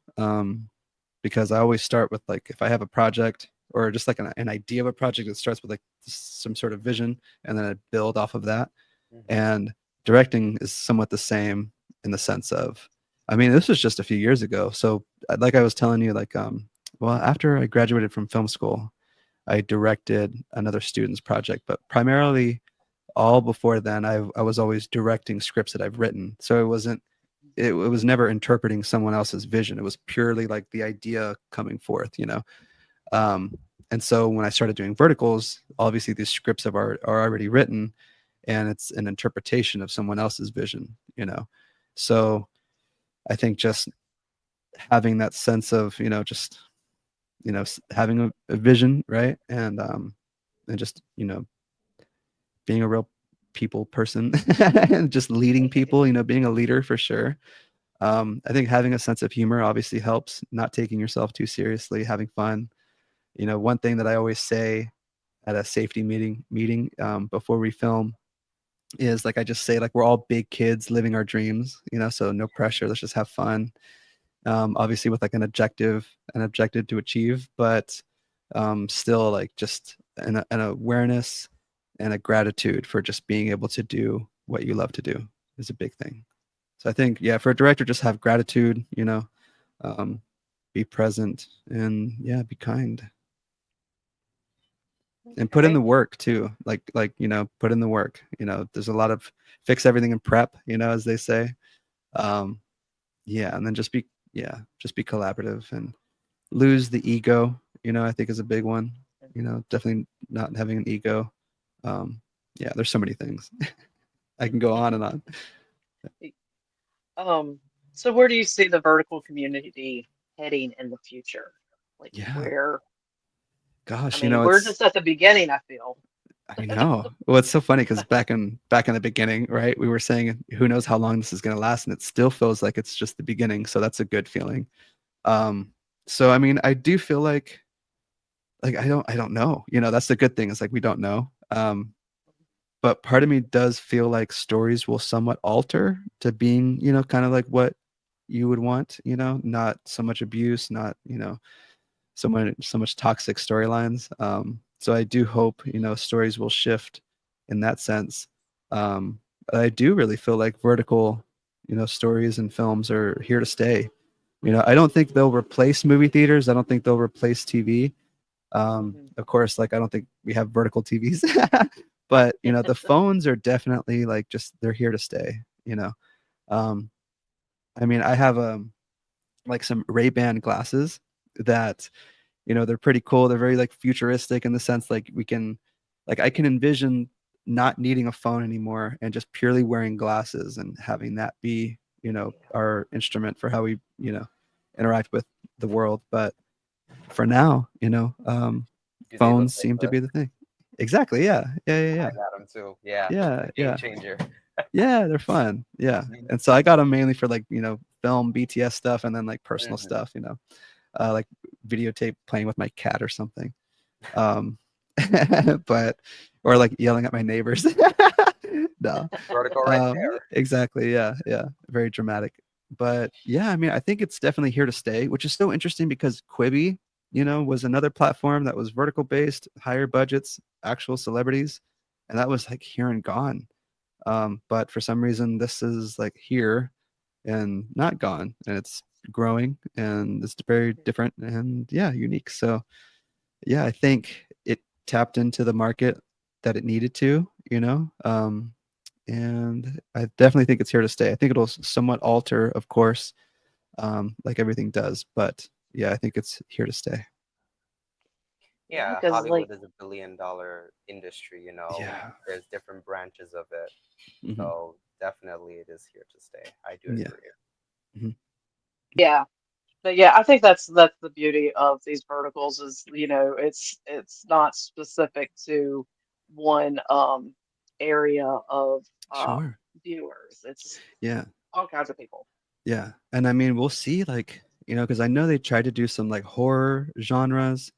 because I always start with like, if I have a project or just like an idea of a project, it starts with like some sort of vision and then I build off of that. Hmm. And directing is somewhat the same in the sense of, I mean, this was just a few years ago. So like I was telling you, like, well, after I graduated from film school, I directed another student's project, but primarily all before then, I was always directing scripts that I've written. So it was never interpreting someone else's vision. It was purely like the idea coming forth. Um, and so when I started doing verticals, obviously these scripts are already written and it's an interpretation of someone else's vision. So I think just having that sense of, just, having a vision, right. And just, being a real people person and just leading people, being a leader for sure. I think having a sense of humor obviously helps, not taking yourself too seriously, having fun. One thing that I always say at a safety meeting before we film is like, I just say like, we're all big kids living our dreams, so no pressure. Let's just have fun. Obviously with like an objective to achieve, but still like just an awareness and a gratitude for just being able to do what you love to do is a big thing. So I think, yeah, for a director, just have gratitude, um, be present and yeah, be kind and put in Okay. the work too. Like, put in the work, there's a lot of fix everything in prep, as they say. Um, yeah. And then just be collaborative and lose the ego, I think is a big one, definitely not having an ego. Um, yeah, there's so many things. I can go on and on. Um, so where do you see the vertical community heading in the future? Like Yeah. where, I Gosh, mean, we're just at the beginning, I feel. I know. Well, it's so funny because back in the beginning, right? We were saying who knows how long this is going to last, and it still feels like it's just the beginning. So that's a good feeling. Um, so I mean, I do feel like I don't know. That's the good thing. It's like we don't know. But part of me does feel like stories will somewhat alter to being, kind of like what you would want. Not so much abuse, not so much toxic storylines. So I do hope stories will shift in that sense. But I do really feel like vertical stories and films are here to stay. I don't think they'll replace movie theaters. I don't think they'll replace TV. Mhm. Of course, like I don't think we have vertical TVs, But the phones are definitely like they're here to stay. Um, I mean, I have like some Ray-Ban glasses that they're pretty cool. They're very like futuristic in the sense like I can envision not needing a phone anymore and just purely wearing glasses and having that be our instrument for how we interact with the world. But for now, Do they look phones like seem to this? be the thing. Exactly. Yeah. I got them too. Yeah. Yeah. A game Yeah. changer. Yeah. They're fun. Yeah. Mhm. And so I got them mainly for like, film BTS stuff and then like personal Mhm. stuff, like videotape playing with my cat or something. Um, but, or like yelling at my neighbors. No. Vertical right there. Exactly. Yeah. Yeah. Very dramatic. But yeah, I mean, I think it's definitely here to stay, which is so interesting because Quibi, was another platform that was vertical based, higher budgets, actual celebrities, and that was like here and gone. But for some reason, this is like here and not gone, and it's growing, and it's very different and yeah, unique. So yeah, I think it tapped into the market that it needed to, and I definitely think it's here to stay. I think it'll somewhat alter, of course, like everything does, but yeah, I think it's here to stay. Yeah, Yeah, because like Hollywood is $1 billion industry, Yeah. There's different branches of it. Mhm. So definitely it is here to stay. I do Yeah. agree. Mhm. yeah, but yeah, I think that's the beauty of these verticals is, it's not specific to one area of Sure. viewers. It's Yeah. all kinds of people. Yeah. And I mean, we'll see, like, because I know they tried to do some like horror genres.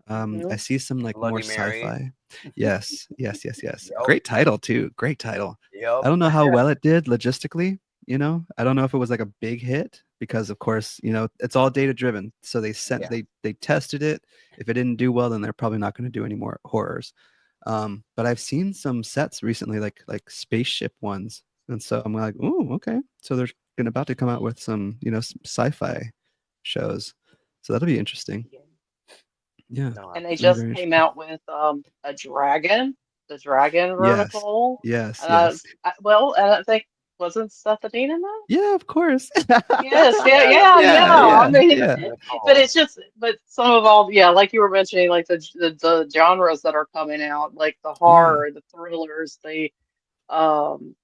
I Hmm. see some like more Bloody Mary. sci-fi. Yes. Yes. Yes. Yes. Yep. Great title too. Great title. Yep. I don't know how well it did logistically. I don't know if it was like a big hit because, of course, it's all data driven. So Yeah. they tested it. If it didn't do well, then they're probably not going to do any more horrors. But I've seen some sets recently, like spaceship ones, and so I'm like, oh, okay. So they're about to come out with some, sci-fi shows. So that'll be interesting. Yeah, No, And they it'll be just very came interesting. out with a dragon, the dragon Yes, vertical. yes, And yes. and I think wasn't Seth Edeen in that? Yeah, of course. Yes, yeah, yeah, yeah, that's Yeah, yeah. I yeah, mean, yeah, really but cool. it's just, but some of all, yeah, like you were mentioning, like the genres that are coming out, like the yeah. horror, the thrillers, the um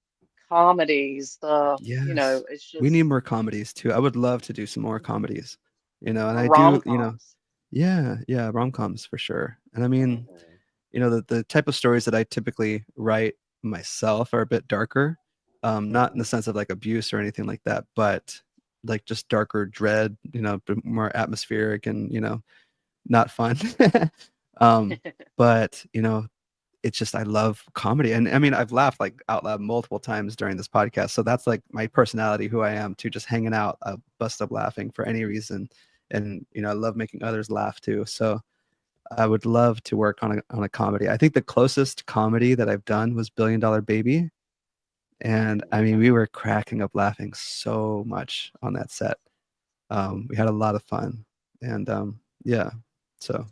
comedies, Yes. it's We need just more comedies too. I would love to do some more comedies. And or I do, rom-coms. yeah, yeah, rom-coms for sure. And I mean, Mhm. the type of stories that I typically write myself are a bit darker. Not in the sense of like abuse or anything like that, but like just darker dread, but more atmospheric and, not fun. um, but it's just I love comedy. And I mean, I've laughed like out loud multiple times during this podcast. So that's like my personality, who I am, to just hanging out, bust up laughing for any reason. And I love making others laugh too. So I would love to work on a comedy. I think the closest comedy that I've done was Billion Dollar Baby. And I mean, we were cracking up laughing so much on that set. We had a lot of fun. And yeah, so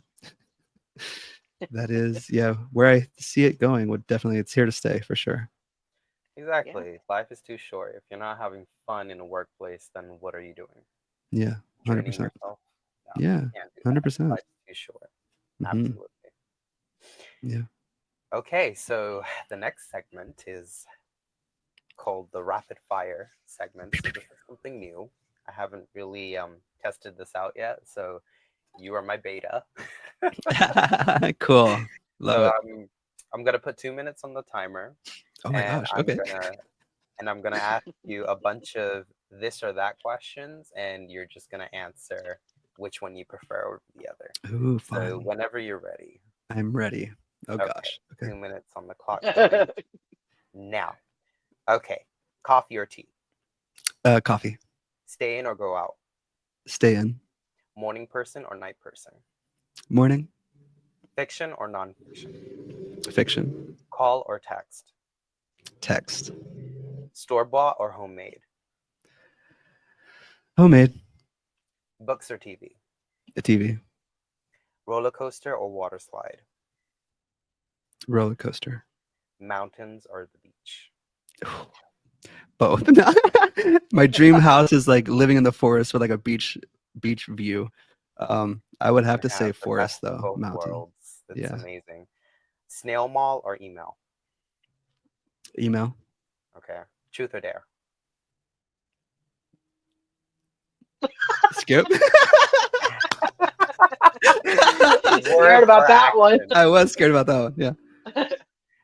that is, yeah, where I see it going would definitely, it's here to stay for sure. Yeah, Exactly. Life is too short. If you're not having fun in a workplace, then what are you doing? Yeah, Draining 100%. yourself? No, Yeah, you can't do that. 100%. Life's too short. Hmm. Absolutely. Yeah. Okay, so the next segment is called the rapid fire segment. So this is something new. I haven't really tested this out yet, so you are my beta. Cool. Love So it. I'm gonna put 2 minutes on the timer, Oh my and gosh. Okay. I'm gonna ask you a bunch of this or that questions, and you're just gonna answer which one you prefer over the other. Ooh, So fun. whenever you're ready. I'm ready. Oh Okay, gosh. Okay. 2 minutes on the clock going now. Okay, coffee or tea? Coffee. Stay in or go out? Stay in. Morning person or night person? Morning. Fiction or nonfiction? Fiction. Call or text? Text. Store-bought or homemade? Homemade. Books or TV? A TV. Roller coaster or water slide? Roller coaster. mountains or the beach? Both. My dream house is like living in the forest with like a beach view. I would have to say The forest best of though, both mountain. worlds. It's Yeah. amazing. Snail mail or email? Email. Okay. Truth or dare? Skip. Scared about that one. I was scared about that one. Yeah.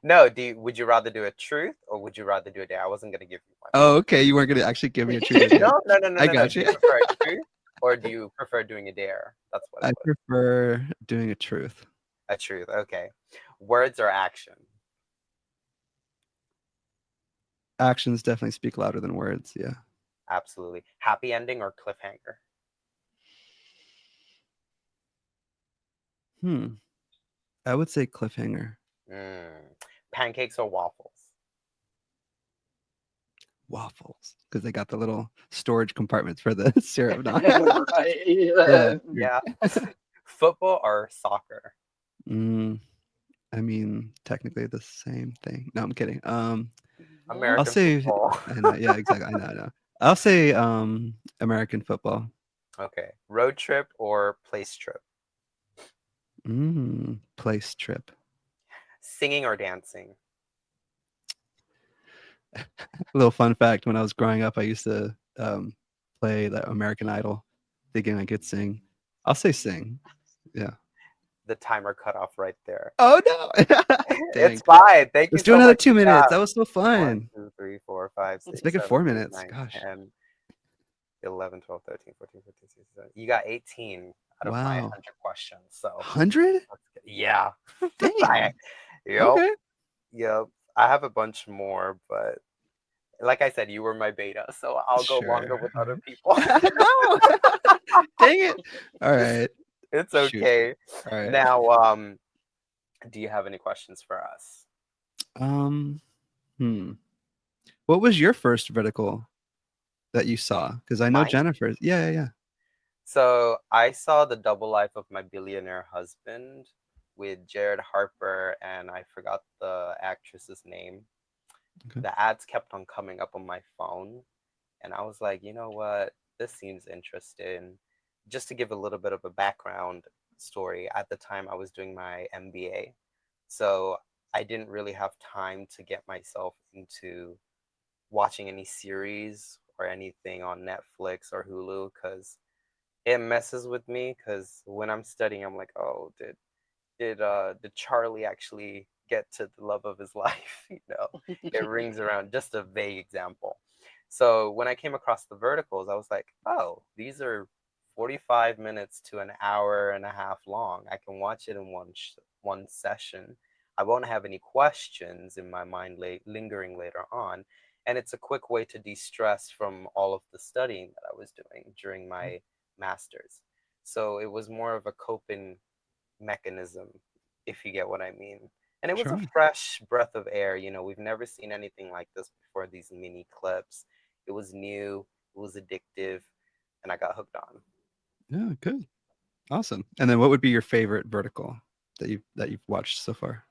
No, would you rather do a truth or would you rather do a dare? I wasn't gonna give you one. Oh, okay. You weren't gonna actually give me a truth. No. I got Do you. you prefer a truth or do you prefer doing a dare? That's what I prefer doing a truth. a truth. Okay. Words or action? Actions definitely speak louder than words. Yeah. Absolutely. Happy ending or cliffhanger? I would say cliffhanger. Pancakes or waffles? Waffles, because they got the little storage compartments for the syrup. Right. Yeah. Football or soccer? I mean, technically the same thing. No, I'm kidding. American I'll say, football. I know, yeah, exactly. I know. I'll say American football. Okay. Road trip or place trip? Place trip. Singing or dancing? A little fun fact: when I was growing up, I used to play the American Idol, thinking I could sing. I'll say sing. Yeah. The timer cut off right there. Oh no! It's fine. Thank you. Let's do another 2 minutes. That was so fun. 1, 2, 3, 4, 5, 6, Let's make it 7, 4 8, minutes. 9, Gosh. 10, 11, 12, 13, 14, 15, 16, 17. You got 18 out of my 100 questions. So 100? Yeah. Dang. Yep. Okay. Yep. I have a bunch more, but like I said, you were my beta, so I'll go longer with other people. No. Dang it. All right. It's Shoot. okay. All right. Now, do you have any questions for us? What was your first vertical that you saw? Because I know Mine? Jennifer's. Yeah. So I saw The Double Life of My Billionaire Husband with Jared Harper, and I forgot the actress's name. Okay. The ads kept on coming up on my phone, and I was like, you know what? This seems interesting. Just to give a little bit of a background story, at the time I was doing my MBA, so I didn't really have time to get myself into watching any series or anything on Netflix or Hulu because it messes with me. Because when I'm studying, I'm like, oh, did Charlie actually get to the love of his life? It rings around. Just a vague example. So when I came across the verticals, I was like, oh, these are 45 minutes to an hour and a half long. I can watch it in one session. I won't have any questions in my mind lingering later on. And it's a quick way to de-stress from all of the studying that I was doing during my master's. So it was more of a coping mechanism, if you get what I mean. And it was a fresh breath of air. We've never seen anything like this before, these mini clips. It was new, it was addictive, and I got hooked on. Yeah, good. Awesome. And then what would be your favorite vertical that you've watched so far?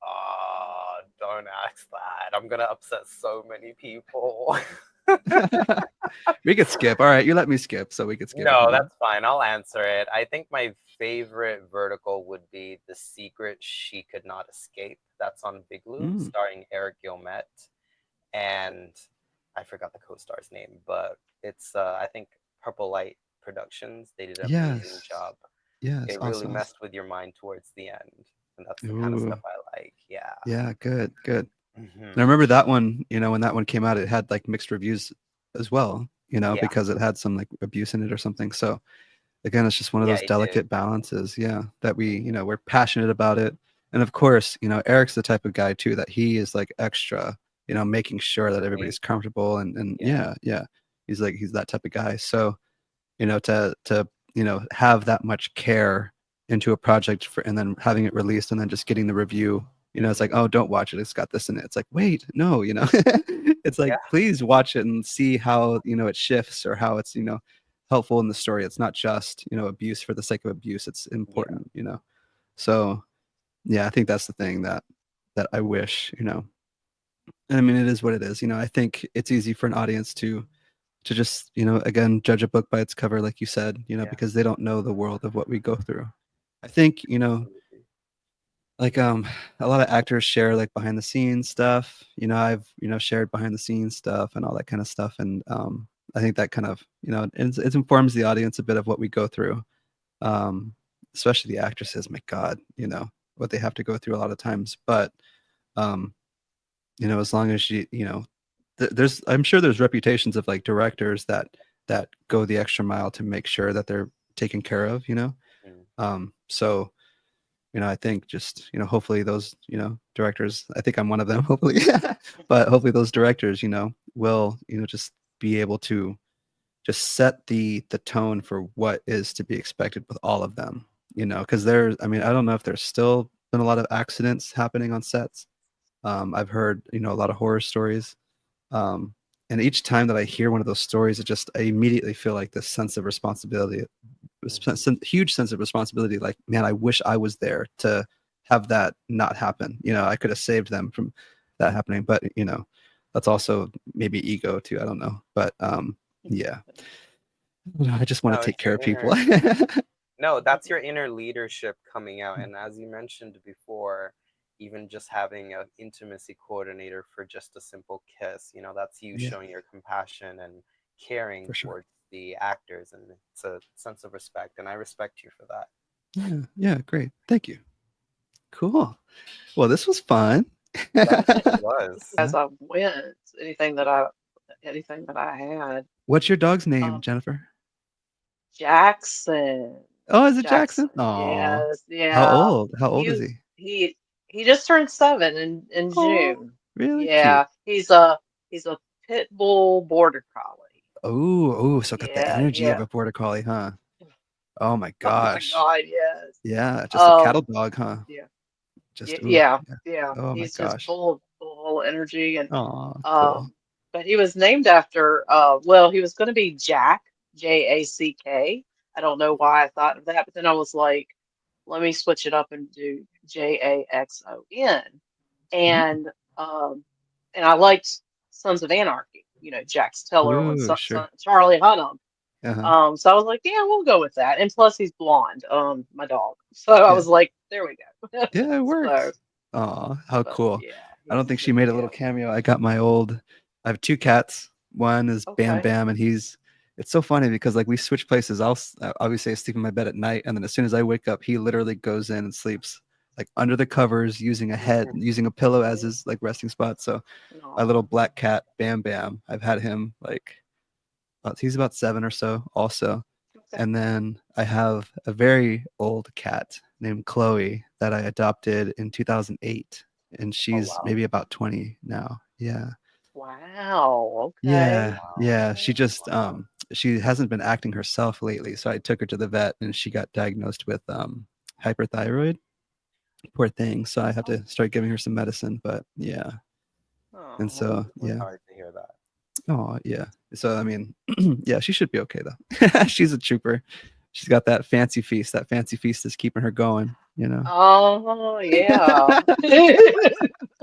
Oh, don't ask that. I'm gonna upset so many people. We could skip. All right, you let me skip, so we could skip. No, that's fine. I'll answer it. I think my favorite vertical would be The Secret She Could Not Escape. That's on Big Blue, starring Eric Guilmette. And I forgot the co-star's name, but it's I think Purple Light Productions. They did an amazing job. Yeah, it really messed with your mind towards the end. And that's the kind of stuff I like. Yeah. Yeah, good. And I remember that one, when that one came out, it had like mixed reviews as well, because it had some like abuse in it or something. So again, it's just one of those delicate balances, that we're passionate about it. And of course, Eric's the type of guy too, that he is like extra, making sure that everybody's comfortable and he's that type of guy. So, to have that much care into a project and then having it released and then just getting the review, it's like, oh, don't watch it, it's got this in it. It's like, wait, no, it's like, please watch it and see how, it shifts or how it's, helpful in the story. It's not just, abuse for the sake of abuse. It's important, So yeah, I think that's the thing that that I wish, you know. And I mean, it is what it is. You know, I think it's easy for an audience to just, you know, again, judge a book by its cover, like you said, you know, Yeah, because they don't know the world of what we go through. I think, you know, absolutely. like a lot of actors share like behind the scenes stuff. You know, I've, you know, shared behind the scenes stuff and all that kind of stuff. And I think that kind of, you know, it informs the audience a bit of what we go through. Um, Especially the actresses, my God, you know, what they have to go through a lot of times. But um, you know, as long as you know, there's, I'm sure there's reputations of like directors that go the extra mile to make sure that they're taken care of, you know. Mm. So you know, I think just, you know, hopefully those, you know, directors, I think I'm one of them, hopefully, but hopefully those directors, you know, will, you know, just be able to just set the tone for what is to be expected with all of them, you know, because there's, I mean, I don't know if there's still been a lot of accidents happening on sets. I've heard, you know, a lot of horror stories. Um, and each time that I hear one of those stories, it just, I immediately feel like this sense of responsibility, Mhm. huge sense of responsibility. Like, man, I wish I was there to have that not happen. You know, I could have saved them from that happening, but you know, that's also maybe ego too. I don't know, but yeah, I just want No, to take it's care your of people. inner. No, that's your inner leadership coming out. And as you mentioned before, even just having an intimacy coordinator for just a simple kiss, you know, that's you Yeah, showing your compassion and caring for sure. towards the actors. And it's a sense of respect. And I respect you for that. Yeah, yeah, great. Thank you. Cool. Well, this was fun. Yes, it was. Yeah. As I went, anything that I had, What's your dog's name, um, Jennifer? Jackson, Oh, is it Jackson, Jackson? Oh, yes, how yeah. old? How old is He he? he he just turned 7 in Oh, June. really cute. Yeah, he's a pit bull border collie. Oh, oh, so got the Yeah, energy of yeah. a border collie, huh? Oh my Oh my gosh. God, yes. Yeah, just a cattle Um, dog, huh? yeah, Just oof. yeah, Yeah. yeah. Oh my He's just gosh. full of energy and Oh, cool. um, but he was named after well, he was going to be Jack, Jack. I don't know why I thought of that, but then I was like, let me switch it up and do Jaxon. Mm. And um, and I liked Sons of Anarchy, you know, Jax Teller and Ooh, sure. Charlie Hunnam. Uh-huh. So I was like, yeah, we'll go with that. And plus, he's blonde, my dog. So I Yeah. was like, there we go. Yeah, it So, works. Oh, how but cool. yeah, I don't think she but made a yeah, little cameo. I got my old, I have two cats. One is Bam okay. Bam, and it's so funny because like we switch places. Obviously I sleep in my bed at night, and then as soon as I wake up, he literally goes in and sleeps like under the covers using a pillow as Oh, his like resting spot. So my little no. black cat, Bam Bam, I've had him like, he's about 7 or so also. Okay. And then I have a very old cat named Chloe that I adopted in 2008. And Oh, she's wow. maybe about 20 now. Yeah. Wow. Okay. Yeah. Wow. Yeah. She hasn't been acting herself lately. So I took her to the vet and she got diagnosed with hyperthyroid. Poor thing. So I have Oh, to start giving her some medicine. But yeah. And I'm oh, so really yeah. sorry to hear that. Oh, yeah. So, I mean, yeah, she should be okay though. She's a trooper. She's got that fancy feast. That fancy feast is keeping her going, you know. oh, yeah.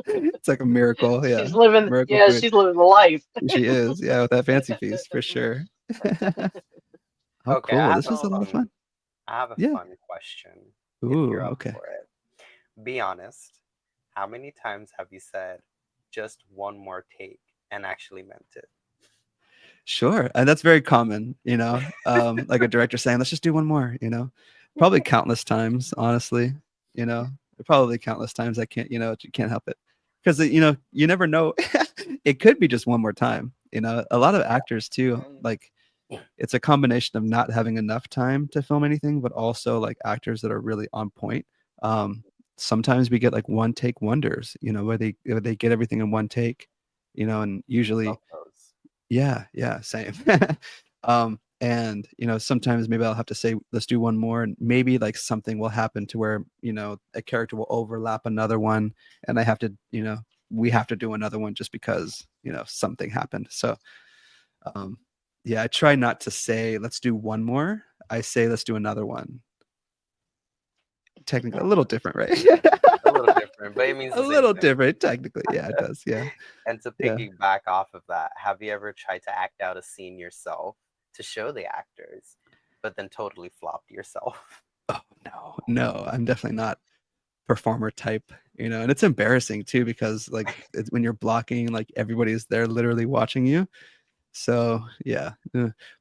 It's like a miracle. Yeah. Miracle Yeah, food. she's living the life. She is. Yeah, with that fancy feast for sure. Oh, Okay, cool. This was a Oh, lot of fun. I have a Yeah. fun question if Ooh, you're up okay. for it. Be honest. How many times have you said just one more take and actually meant it? Sure. And that's very common, you know, like a director saying, let's just do one more, you know, probably countless times, honestly, you know, probably countless times. I can't, you know, you can't help it because, you know, you never know. It could be just one more time, you know, a lot of actors too, mm, like it's a combination of not having enough time to film anything, but also like actors that are really on point. Um, Sometimes we get like one take wonders, you know, where they get everything in one take, you know, and Love usually those. yeah, yeah, same. And you know, sometimes maybe I'll have to say, let's do one more, and maybe like something will happen to where, you know, a character will overlap another one, and I have to, you know, we have to do another one just because, you know, something happened. So, um, yeah, I try not to say, let's do one more. I say, let's do another one. Technically, a little different, right? A little different. different, but it means A the same little thing. different, technically. Yeah, it does. Yeah. And to Yeah. piggyback off of that, have you ever tried to act out a scene yourself to show the actors, but then totally flopped yourself? Oh no, I'm definitely not performer type, and it's embarrassing too because like when you're blocking, like everybody's there literally watching you. So yeah,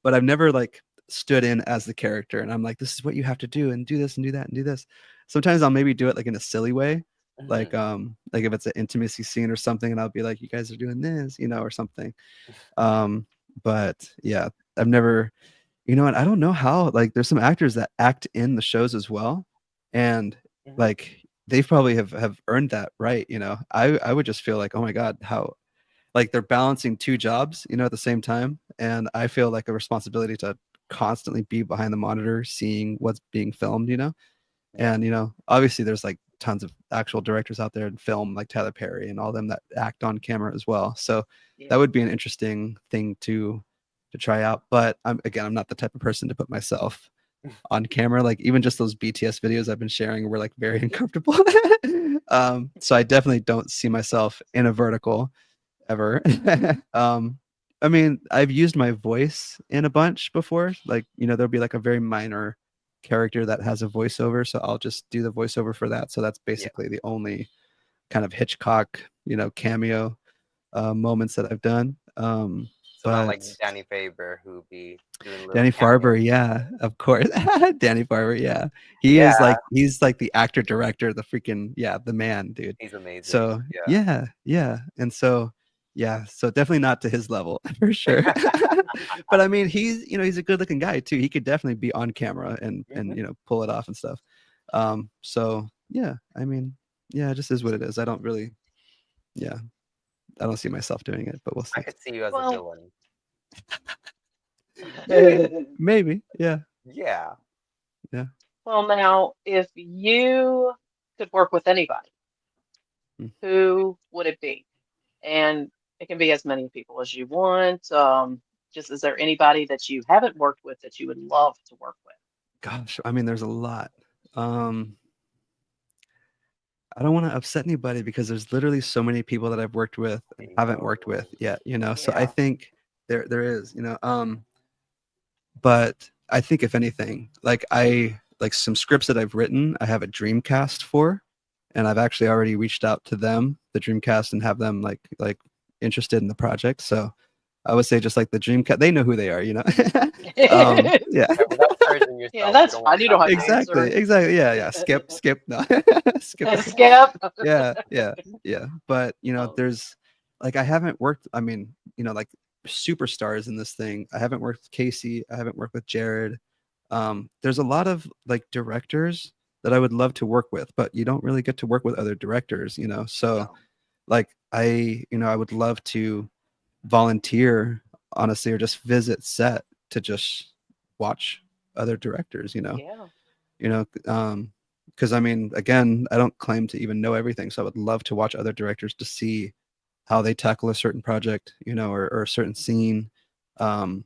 but I've never like stood in as the character and I'm like, this is what you have to do and do this and do that and do this. Sometimes I'll maybe do it like in a silly way, like if it's an intimacy scene or something, and I'll be like, you guys are doing this, or something. But yeah, I've never, and I don't know how. Like, there's some actors that act in the shows as well, and like they probably have earned that right. I would just feel like, oh my god, how like they're balancing two jobs, at the same time. And I feel like a responsibility to constantly be behind the monitor, seeing what's being filmed, And, obviously there's like tons of actual directors out there in film, like Tyler Perry and all them that act on camera as well. So that would be an interesting thing to try out. But I'm not the type of person to put myself on camera. Like even just those BTS videos I've been sharing were like very uncomfortable. So I definitely don't see myself in a vertical ever. I mean, I've used my voice in a bunch before. Like, there'll be like a very minor character that has a voiceover, so I'll just do the voiceover for that. So that's basically the only kind of Hitchcock, cameo moments that I've done. So not like But Danny Faber, who be doing little Danny Farber, cameos. yeah, of course. Danny Farber, yeah. He's like the actor director, the freaking, the man, dude. He's amazing. So yeah. And so so definitely not to his level for sure. But I mean, he's a good looking guy too. He could definitely be on camera and pull it off and stuff. So yeah, I mean, it just is what it is. I don't really, I don't see myself doing it, but we'll see. I could see you as a villain. Maybe, yeah. Yeah. Well, now, if you could work with anybody, who would it be? And it can be as many people as you want. Just is there anybody that you haven't worked with that you would love to work with? Gosh, I mean, there's a lot. I don't want to upset anybody because there's literally so many people that I've worked with and haven't worked with yet, So I think there is, but I think if anything, like some scripts that I've written, I have a Dreamcast for, and I've actually already reached out to them, the Dreamcast, and have them like interested in the project. So I would say just like the Dreamcast, they know who they are, Yeah. Without charging yourself, Yeah, that's fine. You don't have to answer. Exactly. Yeah. Skip. No. Skip. Skip. Yeah. But there's like I haven't worked. I mean, like superstars in this thing. I haven't worked with Casey. I haven't worked with Jared. There's a lot of like directors that I would love to work with, but you don't really get to work with other directors, So like I would love to volunteer, honestly, or just visit set to just watch other directors, because I mean, again, I don't claim to even know everything, so I would love to watch other directors to see how they tackle a certain project, or a certain scene, and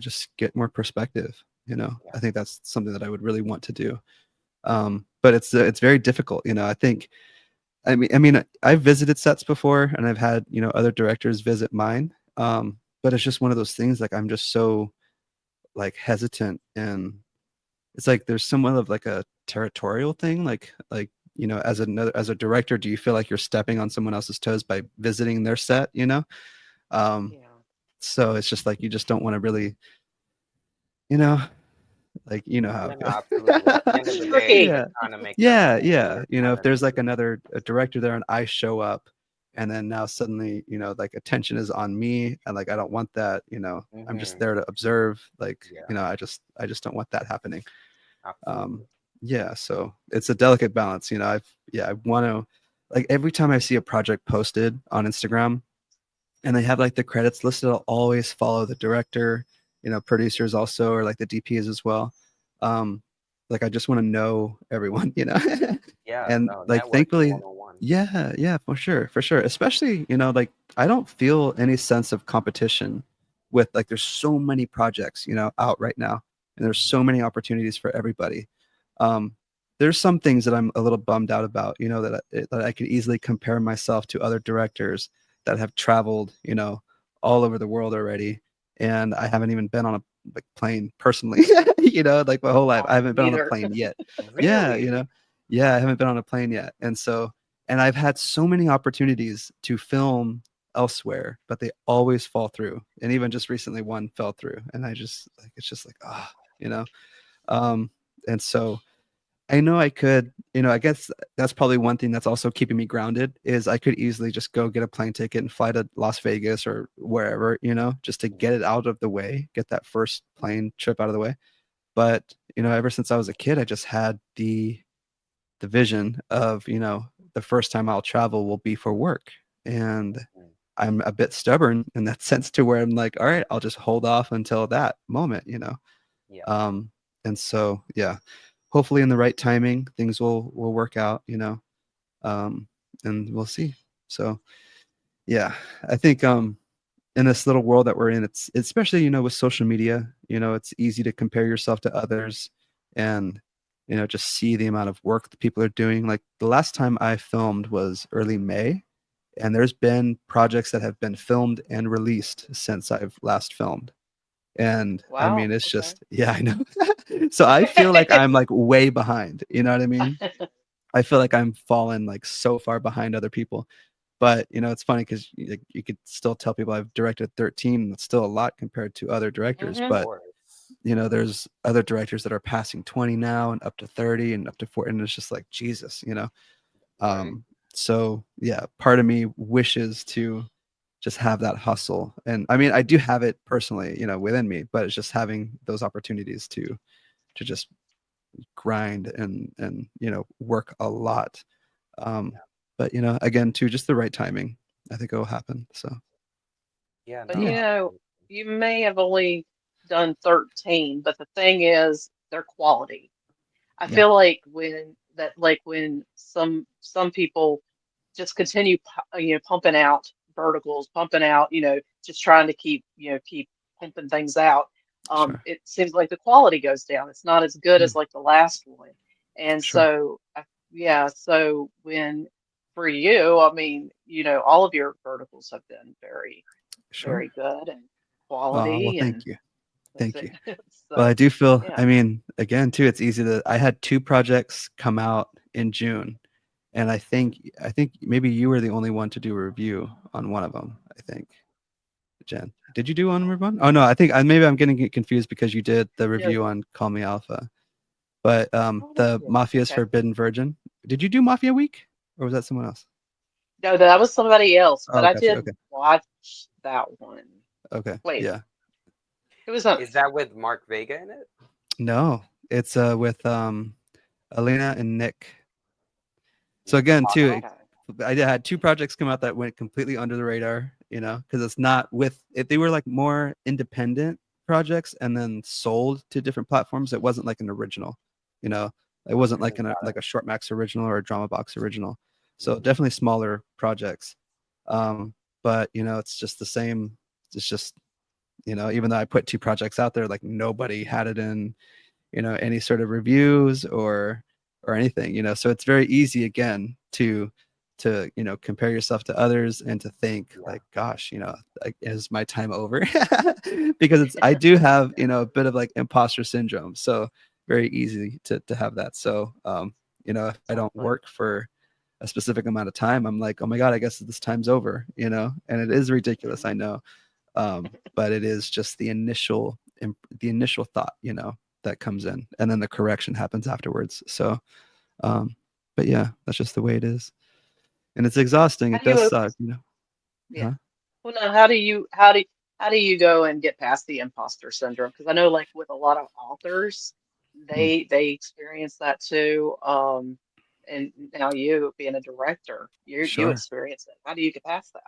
just get more perspective. I think that's something that I would really want to do, but it's very difficult. I mean, I've visited sets before, and I've had other directors visit mine, but it's just one of those things. Like I'm just so like hesitant, and it's like there's somewhat of like a territorial thing. Like as a director, do you feel like you're stepping on someone else's toes by visiting their set? So it's just like you just don't want to really, like how it goes. Absolutely. At the end of the day, you're trying to make if there's like a director there and I show up, and then now suddenly like attention is on me, and like I don't want that. I'm just there to observe. Like I just don't want that happening. So it's a delicate balance. I want to, like, every time I see a project posted on Instagram and they have like the credits listed, I'll always follow the director, producers also, or like the DPs as well. Like I just want to know everyone, and like thankfully, for sure. Especially, like I don't feel any sense of competition with, like, there's so many projects, out right now, and there's so many opportunities for everybody. there's some things that I'm a little bummed out about, you know, that I could easily compare myself to other directors that have traveled, you know, all over the world already, and I haven't even been on a like plane personally, you know, like my whole life. I haven't been on a Neither. plane yet. Yeah, you Really? know, yeah, I haven't been on a plane yet, and so, and I've had so many opportunities to film elsewhere, but they always fall through. And even just recently, one fell through, and I just like it's just like you know, um, and so I know I could, you know, I guess that's probably one thing that's also keeping me grounded is I could easily just go get a plane ticket and fly to Las Vegas or wherever, you know, just to get it out of the way, get that first plane trip out of the way. But, you know, ever since I was a kid, I just had the vision of, you know, the first time I'll travel will be for work. And Mm. I'm a bit stubborn in that sense to where I'm like, all right, I'll just hold off until that moment, you know. Yeah. Um, and so yeah, hopefully in the right timing, things will work out, you know. Um, and we'll see. So yeah, I think in this little world that we're in, it's especially, you know, with social media, you know, it's easy to compare yourself to others and, you know, just see the amount of work that people are doing. Like the last time I filmed was early May, and there's been projects that have been filmed and released since I've last filmed. And I Wow. mean, it's Okay. just, yeah, I know. So I feel like I'm like way behind, you know what I mean? I feel like I'm falling like so far behind other people. But you know, it's funny because you could still tell people I've directed 13, and it's still a lot compared to other directors. Of Hmm. But course. you know, there's other directors that are passing 20 now and up to 30 and up to 40, and it's just like Jesus, you know. Right. Um, so yeah, part of me wishes to just have that hustle. And I mean, I do have it personally, you know, within me, but it's just having those opportunities to just grind and you know, work a lot. Um, Yeah. but you know, again, too, just the right timing, I think it will happen. So Yeah. But No. yeah, Absolutely. you may have only done 13, but the thing is, they're quality. I yeah, feel like when some people just continue pumping out verticals, pumping out, just trying to keep pumping things out. sure, It seems like the quality goes down. It's not as good mm, as like the last one. And sure, so yeah, so when for you, I mean, all of your verticals have been very, sure. very good and Well, quality and thank you, that's thank it. you. Well, So I do feel, yeah. I mean, again, too, it's easy to, I had two projects come out in June, and I think maybe you were the only one to do a review on one of them, I think. Jen, did you do one review? Oh no, I think maybe I'm getting it confused because you did the No, review on Call Me Alpha. But oh, that's the good. Mafia's Okay. Forbidden Virgin. Did you do Mafia Week or was that someone else? No, that was somebody else, but Oh, I gotcha. did Okay. watch that one. Okay. Wait, Yeah. it was a Is that with Mark Vega in it? No, it's with Alina and Nick. So Nick again, too, Hobbs. okay. I had two projects come out that went completely under the radar, you know, because it's not with if they were like more independent projects and then sold to different platforms, it wasn't like an original, you know, it wasn't like Got like it. a short max original or a drama box original. So Mhm. definitely smaller projects. But you know, it's just the same. It's just, you know, even though I put two projects out there, like nobody had it in, you know, any sort of reviews or anything, you know. So it's very easy again to you know, compare yourself to others and to think Yeah. like, gosh, you know, like, is my time over? Because it's I do have, you know, a bit of like imposter syndrome, so very easy to have that. So you know, if I don't Exactly. work for a specific amount of time, I'm like, oh my god, I guess this time's over, you know. And it is ridiculous, I Mhm. know, but it is just the initial thought, you know, that comes in, and then the correction happens afterwards. So um but yeah, that's just the way it is, and it's exhausting. How It do you, does suck, you know. yeah. Huh? Well, no, how do you go and get past the imposter syndrome? Because I know like with a lot of authors, Mm, they experience that too. And now you being a director, you sure. experience it. How do you get past that?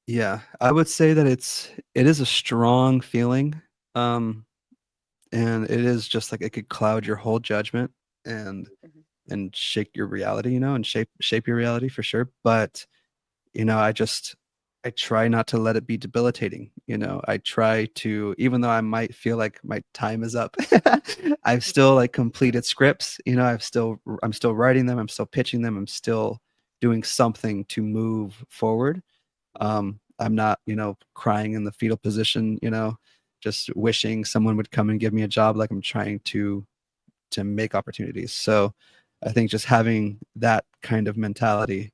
Yeah, I would say that it is a strong feeling, um and it is just like it could cloud your whole judgment and Mhm. and shake your reality, you know, and shape your reality for sure. But you know, I just I try not to let it be debilitating. You know, I try to, even though I might feel like my time is up, I've still like completed scripts. You know, I'm still writing them. I'm still pitching them. I'm still doing something to move forward. I'm not, you know, crying in the fetal position, you know, just wishing someone would come and give me a job. Like I'm trying to make opportunities. So I think just having that kind of mentality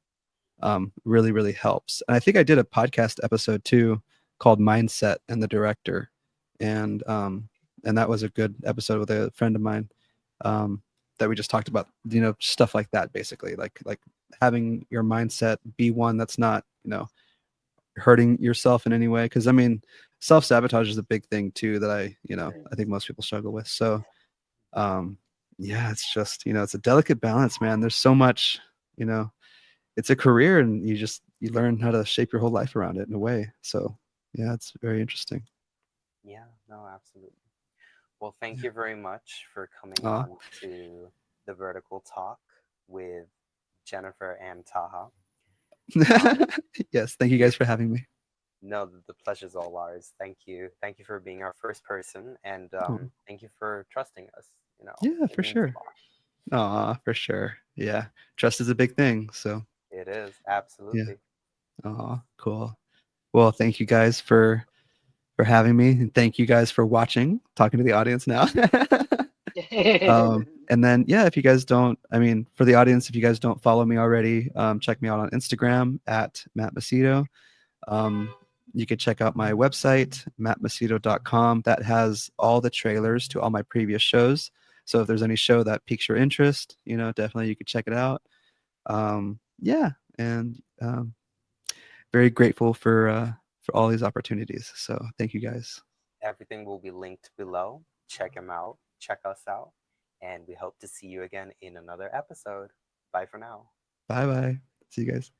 really, really helps. And I think I did a podcast episode too called Mindset and the Director. And that was a good episode with a friend of mine that we just talked about, you know, stuff like that, basically, like having your mindset be one that's not, you know, hurting yourself in any way. Because I mean, self-sabotage is a big thing too that you know, I think most people struggle with. So yeah, it's just, you know, it's a delicate balance, man. There's so much, you know, it's a career, and you learn how to shape your whole life around it in a way. So yeah, it's very interesting. Yeah, no, absolutely. Well, thank Yeah. you very much for coming Aw. on to the Vertical Talk with Jennifer and Taha. Yes, thank you guys for having me. No, the pleasure's all ours. Thank you. Thank you for being our first person, and Oh, thank you for trusting us. You know, yeah, it for means sure. a lot. For sure. Yeah, trust is a big thing. So It is, yeah. absolutely. Cool. Well, thank you guys for having me, and thank you guys for watching, talking to the audience now. And then yeah, if you guys don't, I mean, for the audience, if you guys don't follow me already, check me out on Instagram at Matt Macedo. You could check out my website, mattmacedo.com. That has all the trailers to all my previous shows. So if there's any show that piques your interest, you know, definitely you could check it out. Yeah, and very grateful for all these opportunities. So thank you guys. Everything will be linked below. Check them out. Check us out. And we hope to see you again in another episode. Bye for now. Bye bye. See you guys.